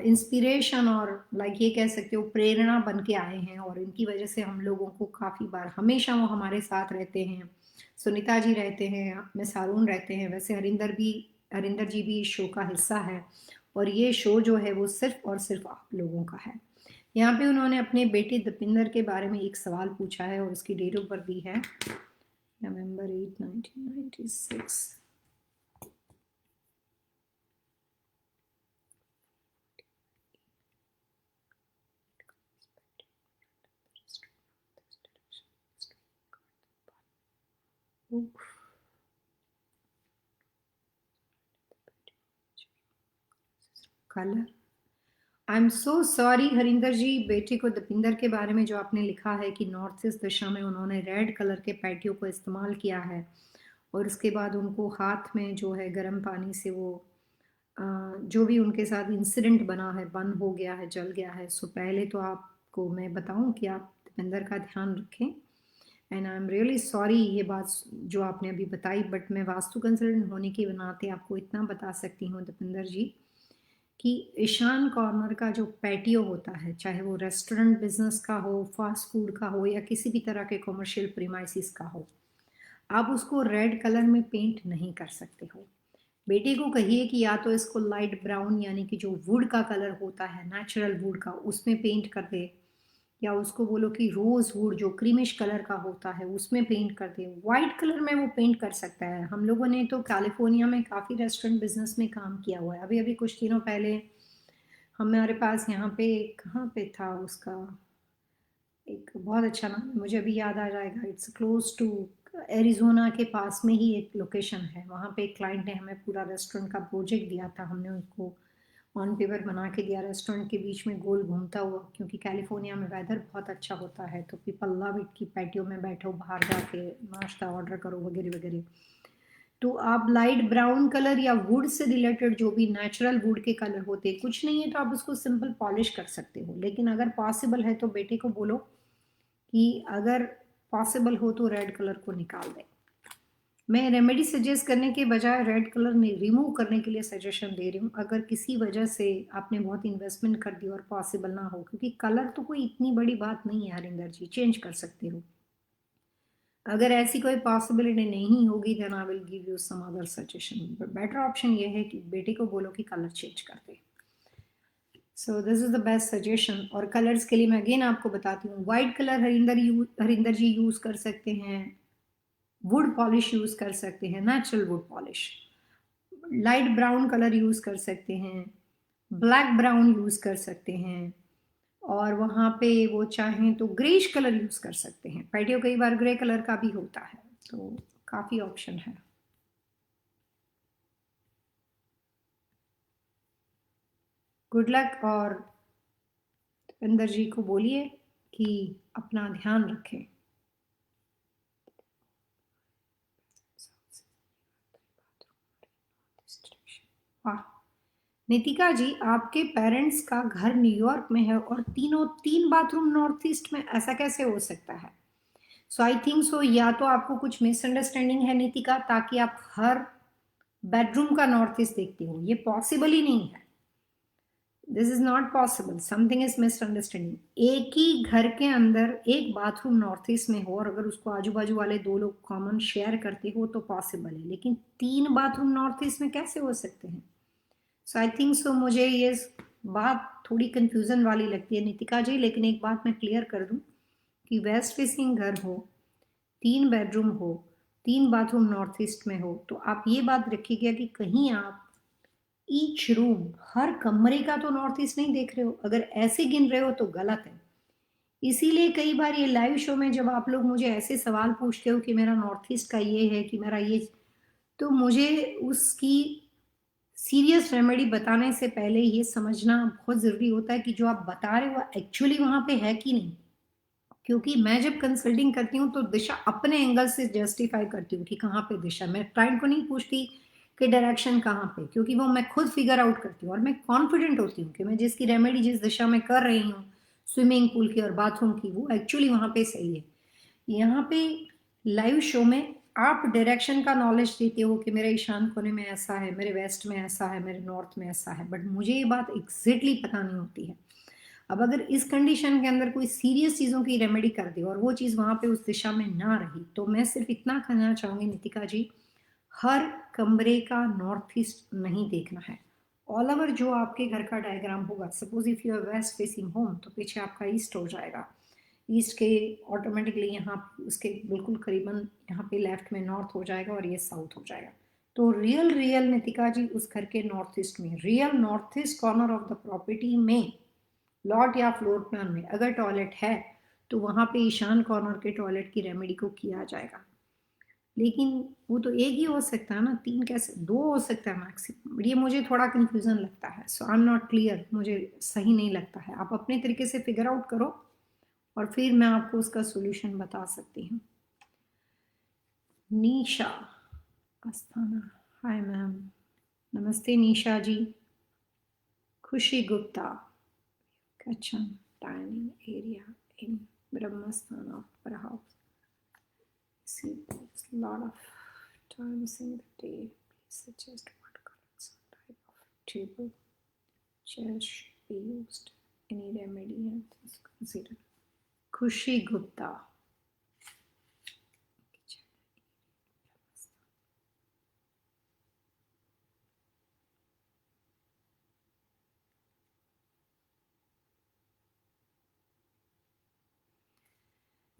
इंस्पिरेशन और लाइक ये कह सकते हो प्रेरणा बन के आए हैं और इनकी वजह से हम लोगों को काफ़ी बार हमेशा वो हमारे साथ रहते हैं। सुनीता जी रहते हैं, मिस हारून रहते हैं, वैसे हरिंदर जी भी इस शो का हिस्सा है और ये शो जो है वो सिर्फ और सिर्फ आप लोगों का है। यहाँ पे उन्होंने अपने बेटे दीपिंदर के बारे में एक सवाल पूछा है और उसकी डेट ऑफ बर्थ भी है November 8, 1996। Colour, I am so sorry Harinder ji, बेटे को दीपिंदर के बारे में जो आपने लिखा है कि नॉर्थ ईस्ट दिशा में उन्होंने रेड कलर के पैटियों को इस्तेमाल किया है और उसके बाद उनको हाथ में जो है गर्म पानी से वो जो भी उनके साथ इंसिडेंट बना है, बंद हो गया है, जल गया है। सो पहले तो आपको मैं बताऊं कि आप दीपिंदर का ध्यान रखें and I am really sorry ये बात जो आपने अभी बताई, बट मैं वास्तु कंसल्टेंट होने के नाते आपको इतना बता सकती हूँ दीपिंदर जी कि ईशान कॉर्नर का जो पैटियो होता है, चाहे वो रेस्टोरेंट बिजनेस का हो, फास्ट फूड का हो या किसी भी तरह के कॉमर्शियल प्रीमाइसिस का हो, आप उसको रेड कलर में पेंट नहीं कर सकते हो। बेटे को कहिए कि या तो इसको लाइट ब्राउन यानी कि जो वुड का कलर होता है नेचुरल वुड का उसमें पेंट कर दे, या उसको बोलो कि रोज वुड जो क्रीमिश कलर का होता है उसमें पेंट कर दे। व्हाइट कलर में वो पेंट कर सकता है। हम लोगों ने तो कैलिफोर्निया में काफ़ी रेस्टोरेंट बिजनेस में काम किया हुआ है। अभी अभी कुछ दिनों पहले हमारे पास यहाँ पे कहाँ पे था उसका एक बहुत अच्छा नाम है, मुझे अभी याद आ जाएगा, इट्स क्लोज टू एरिजोना के पास में ही एक लोकेशन है, वहाँ पे एक क्लाइंट ने हमें पूरा रेस्टोरेंट का प्रोजेक्ट दिया था, हमने उनको ऑन पेपर बना के दिया, रेस्टोरेंट के बीच में गोल घूमता हुआ, क्योंकि कैलिफोर्निया में वेदर बहुत अच्छा होता है तो पीपल लव इट कि पैटियो में बैठो, बाहर जाके नाश्ता ऑर्डर करो वगैरह वगैरह। तो आप लाइट ब्राउन कलर या वुड से रिलेटेड जो भी नेचुरल वुड के कलर होते हैं, कुछ नहीं है तो आप उसको सिंपल पॉलिश कर सकते हो, लेकिन अगर पॉसिबल है तो बेटे को बोलो कि अगर पॉसिबल हो तो रेड कलर को निकाल दे। मैं रेमेडी सजेस्ट करने के बजाय रेड कलर ने रिमूव करने के लिए सजेशन दे रही हूँ, अगर किसी वजह से आपने बहुत इन्वेस्टमेंट कर दी और पॉसिबल ना हो, क्योंकि कलर तो कोई इतनी बड़ी बात नहीं है हरिंदर जी, चेंज कर सकते हो। अगर ऐसी कोई पॉसिबिलिटी नहीं होगी then I will give you some other suggestion, but better option ये है कि बेटे को बोलो कि कलर चेंज कर दे। So this is the best suggestion. और कलर्स के लिए मैं अगेन आपको बताती हूँ, white colour Harinder ji use कर सकते हैं, वुड पॉलिश यूज कर सकते हैं, natural wood polish, light brown colour use कर सकते हैं, ब्लैक ब्राउन यूज कर सकते हैं, और वहां पे वो चाहें तो ग्रेश कलर यूज कर सकते हैं। पैटियो कई बार ग्रे कलर का भी होता है, तो काफी ऑप्शन है। गुड लक, और अंदर जी को बोलिए कि अपना ध्यान रखें। वाह, नितिका जी आपके पेरेंट्स का घर न्यूयॉर्क में है और तीन बाथरूम नॉर्थ ईस्ट में, ऐसा कैसे हो सकता है? सो आई थिंक सो या तो आपको कुछ मिसअंडरस्टैंडिंग है नितिका, ताकि आप हर बेडरूम का नॉर्थ ईस्ट देखती हो, ये पॉसिबल ही नहीं है। This is not possible, something is misunderstanding. एक ही घर के अंदर एक बाथरूम नॉर्थ ईस्ट में हो और अगर उसको आजू बाजू वाले दो लोग कॉमन शेयर करते हो तो पॉसिबल है, लेकिन तीन बाथरूम नॉर्थ ईस्ट में कैसे हो सकते हैं? सो आई थिंक सो मुझे ये बात थोड़ी कंफ्यूजन वाली लगती है नितिका जी, लेकिन एक बात मैं क्लियर कर दूं कि वेस्ट फेसिंग घर हो, तीन बेडरूम हो, तीन बाथरूम नॉर्थ ईस्ट में हो, तो आप ये बात रखिएगा कि कहीं आप ईच रूम, हर कमरे का तो नॉर्थ ईस्ट नहीं देख रहे हो। अगर ऐसे गिन रहे हो तो गलत है। इसीलिए कई बार ये लाइव शो में जब आप लोग मुझे ऐसे सवाल पूछते हो कि मेरा नॉर्थ ईस्ट का ये है कि मेरा ये, तो मुझे उसकी सीरियस रेमेडी बताने से पहले ये समझना बहुत ज़रूरी होता है कि जो आप बता रहे हो एक्चुअली वहां पे है कि नहीं। क्योंकि मैं जब कंसल्टिंग करती हूँ तो दिशा अपने एंगल से जस्टिफाई करती हूँ कि कहाँ पे दिशा, मैं क्लाइंट को नहीं पूछती कि डायरेक्शन कहाँ पे, क्योंकि वो मैं खुद फिगर आउट करती हूँ और मैं कॉन्फिडेंट होती हूँ कि मैं जिसकी रेमेडी जिस दिशा में कर रही हूँ, स्विमिंग पूल की और बाथरूम की, वो एक्चुअली वहां पे सही है। यहाँ पे लाइव शो में आप डायरेक्शन का नॉलेज देते हो कि मेरे ईशान कोने में ऐसा है, मेरे वेस्ट में ऐसा है, मेरे नॉर्थ में ऐसा है, बट मुझे ये बात एग्जैक्टली पता नहीं होती है। अब अगर इस कंडीशन के अंदर कोई सीरियस चीज़ों की रेमेडी कर दे और वो चीज़ वहां पे उस दिशा में ना रही, तो मैं सिर्फ इतना कहना चाहूंगी नितिका जी, हर कमरे का नॉर्थ ईस्ट नहीं देखना है। ऑल ओवर जो आपके घर का डायग्राम होगा, suppose if you are west facing home, तो पीछे आपका ईस्ट हो जाएगा, ईस्ट के ऑटोमेटिकली यहाँ उसके बिल्कुल करीबन यहाँ पे लेफ्ट में नॉर्थ हो जाएगा और ये साउथ हो जाएगा। तो रियल रियल नितिका जी उस घर के नॉर्थ ईस्ट में, real north east corner of the property में, लॉट या फ्लोर प्लान में अगर टॉयलेट है तो वहां पे ईशान कॉर्नर के टॉयलेट की रेमेडी को किया जाएगा। लेकिन वो तो एक ही हो सकता है ना, तीन कैसे, दो हो सकता है मैक्सिमम, ये मुझे थोड़ा कंफ्यूजन लगता है। सो आई एम नॉट क्लियर, मुझे सही नहीं लगता है। आप अपने तरीके से फिगर आउट करो और फिर मैं आपको उसका सोल्यूशन बता सकती हूँ। निशा अस्थाना, हाय मैम, नमस्ते निशा जी। खुशी Gupta, kitchen dining area in Brahmasthan of perhaps see a lot of times in the day. Please suggest what colors or type of table chairs should be used. Any remedy and is considered. Khushi Gupta.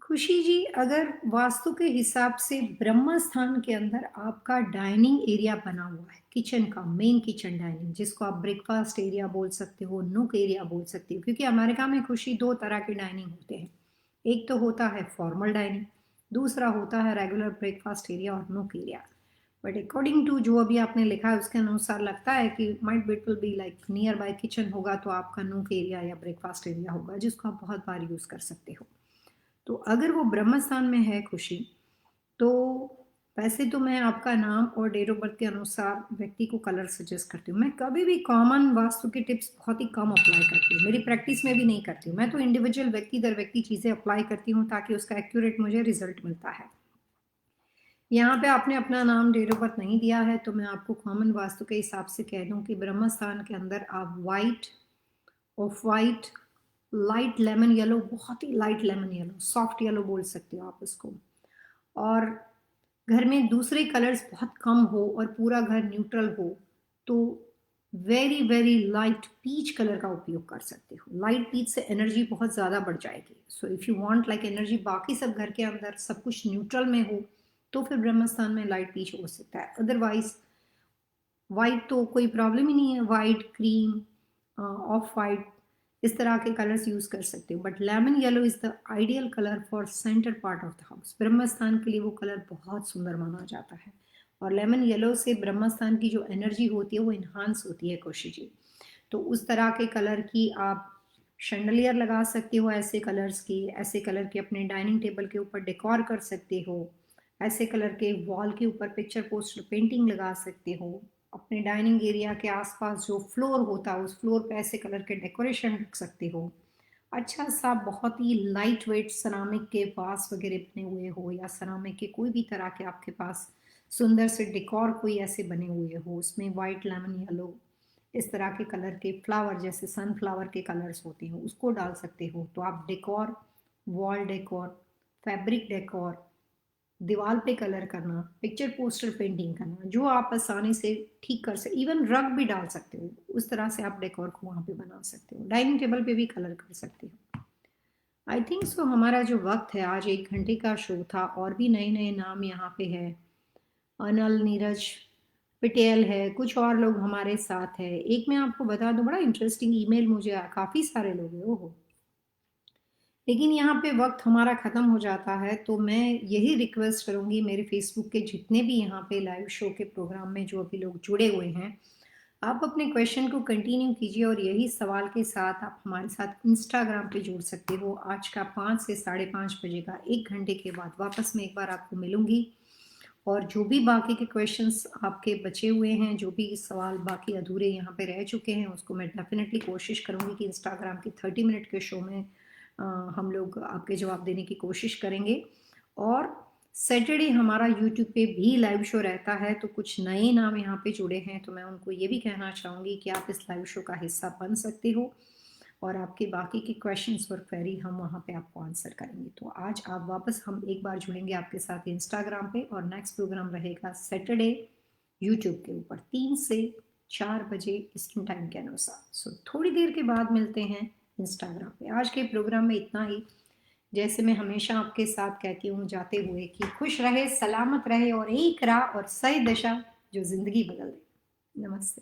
खुशी जी, अगर वास्तु के हिसाब से ब्रह्म स्थान के अंदर आपका dining area बना हुआ है, किचन का मेन किचन डाइनिंग, जिसको आप ब्रेकफास्ट एरिया बोल सकते हो, नुक एरिया बोल सकते हो, क्योंकि अमेरिका में खुशी दो तरह के डाइनिंग होते हैं। एक तो होता है फॉर्मल डाइनिंग, दूसरा होता है रेगुलर ब्रेकफास्ट एरिया और नुक एरिया। बट अकॉर्डिंग टू जो अभी आपने लिखा है उसके अनुसार लगता है कि might bit will be like near by kitchen होगा, तो आपका नूक एरिया या ब्रेकफास्ट एरिया होगा जिसको आप बहुत बार यूज़ कर सकते हो। तो अगर वो ब्रह्म स्थान में है खुशी, तो वैसे तो मैं आपका नाम और डेट ऑफ बर्थ के अनुसार व्यक्ति को कलर सजेस्ट करती हूँ। मैं कभी भी कॉमन वास्तु के टिप्स बहुत ही कम अप्लाई करती हूँ, मेरी प्रैक्टिस में भी नहीं करती हूँ। मैं तो इंडिविजुअल व्यक्ति दर व्यक्ति चीज़ें अप्लाई करती हूँ ताकि उसका एक्यूरेट मुझे रिजल्ट मिलता है। यहाँ पे आपने अपना नाम डेट ऑफ बर्थ नहीं दिया है, तो मैं आपको कॉमन वास्तु के हिसाब से कह दूँ कि ब्रह्म स्थान के अंदर आप white, off white, light lemon yellow, बहुत ही light lemon yellow, soft yellow बोल सकते हो आप उसको, और घर में दूसरे कलर्स बहुत कम हो और पूरा घर न्यूट्रल हो, तो very very light peach colour का उपयोग कर सकते हो। लाइट पीच से एनर्जी बहुत ज़्यादा बढ़ जाएगी। So if you want like energy बाकी सब घर के अंदर सब कुछ न्यूट्रल में हो, तो फिर ब्रह्मस्थान में लाइट पीच हो सकता है। अदरवाइज वाइट तो कोई प्रॉब्लम ही नहीं है, वाइट, क्रीम, ऑफ वाइट, इस तरह के कलर्स यूज कर सकते हो। But lemon yellow is the ideal colour for centre part of the house. ब्रह्मस्थान के लिए वो कलर बहुत सुंदर माना जाता है, और लेमन येलो से ब्रह्मस्थान की जो एनर्जी होती है वो इन्हांस होती है कौशी जी। तो उस तरह के कलर की आप शैंडलियर लगा सकते हो, ऐसे कलर्स की, ऐसे कलर के अपने डाइनिंग टेबल के ऊपर डेकोर कर सकते हो, ऐसे कलर के वॉल के ऊपर पिक्चर पोस्टर पेंटिंग लगा सकते हो। अपने डाइनिंग एरिया के आसपास जो फ्लोर होता है उस फ्लोर पे ऐसे कलर के डेकोरेशन रख सकते हो। अच्छा सा बहुत ही लाइट वेट सरामिक के वास वगैरह बने हुए हो, या सरामिक के कोई भी तरह के आपके पास सुंदर से डेकोर कोई ऐसे बने हुए हो, उसमें वाइट, लेमन येलो, इस तरह के कलर के फ्लावर जैसे सनफ्लावर के कलर्स होते हैं उसको डाल सकते हो। तो आप decor, wall decor, fabric decor, दीवार पे कलर करना, पिक्चर पोस्टर पेंटिंग करना, जो आप आसानी से ठीक कर सकते, इवन रग भी डाल सकते हो, उस तरह से आप डेकोर को वहाँ पे बना सकते हो। डाइनिंग टेबल पे भी कलर कर सकते हो। आई थिंक सो हमारा जो वक्त है, आज 1 घंटे का शो था, और भी नए नए नाम यहाँ पे है। अनल, नीरज पटेल है, कुछ और लोग हमारे साथ है। एक मैं आपको बता दूं, बड़ा इंटरेस्टिंग ईमेल मुझे काफ़ी सारे लोग हैं, ओहो, लेकिन यहाँ पे वक्त हमारा ख़त्म हो जाता है। तो मैं यही रिक्वेस्ट करूँगी, मेरे फेसबुक के जितने भी यहाँ पे लाइव शो के प्रोग्राम में जो अभी लोग जुड़े हुए हैं, आप अपने क्वेश्चन को कंटिन्यू कीजिए, और यही सवाल के साथ आप हमारे साथ इंस्टाग्राम पे जुड़ सकते हो। आज का 5 से 5:30 बजे का 1 घंटे के बाद वापस मैं एक बार आपको मिलूंगी, और जो भी बाकी के क्वेश्चंस आपके बचे हुए हैं, जो भी सवाल बाकी अधूरे यहाँ पे रह चुके हैं, उसको मैं डेफिनेटली कोशिश करूँगी कि इंस्टाग्राम की 30 मिनट के शो में हम लोग आपके जवाब देने की कोशिश करेंगे। और सैटरडे हमारा यूट्यूब पे भी लाइव शो रहता है, तो कुछ नए नाम यहाँ पे जुड़े हैं, तो मैं उनको ये भी कहना चाहूँगी कि आप इस लाइव शो का हिस्सा बन सकते हो, और आपके बाकी के क्वेश्चंस और क्वेरी हम वहाँ पे आपको आंसर करेंगे। तो आज आप वापस हम एक बार जुड़ेंगे आपके साथ इंस्टाग्राम पे, और नेक्स्ट प्रोग्राम रहेगा सैटरडे यूट्यूब के ऊपर 3 से 4 बजे ईस्टर्न टाइम के अनुसार। सो थोड़ी देर के बाद मिलते हैं इंस्टाग्राम पे। आज के प्रोग्राम में इतना ही। जैसे मैं हमेशा आपके साथ कहती हूँ जाते हुए कि खुश रहे, सलामत रहे, और एक राह और सही दिशा जो जिंदगी बदल दे। नमस्ते।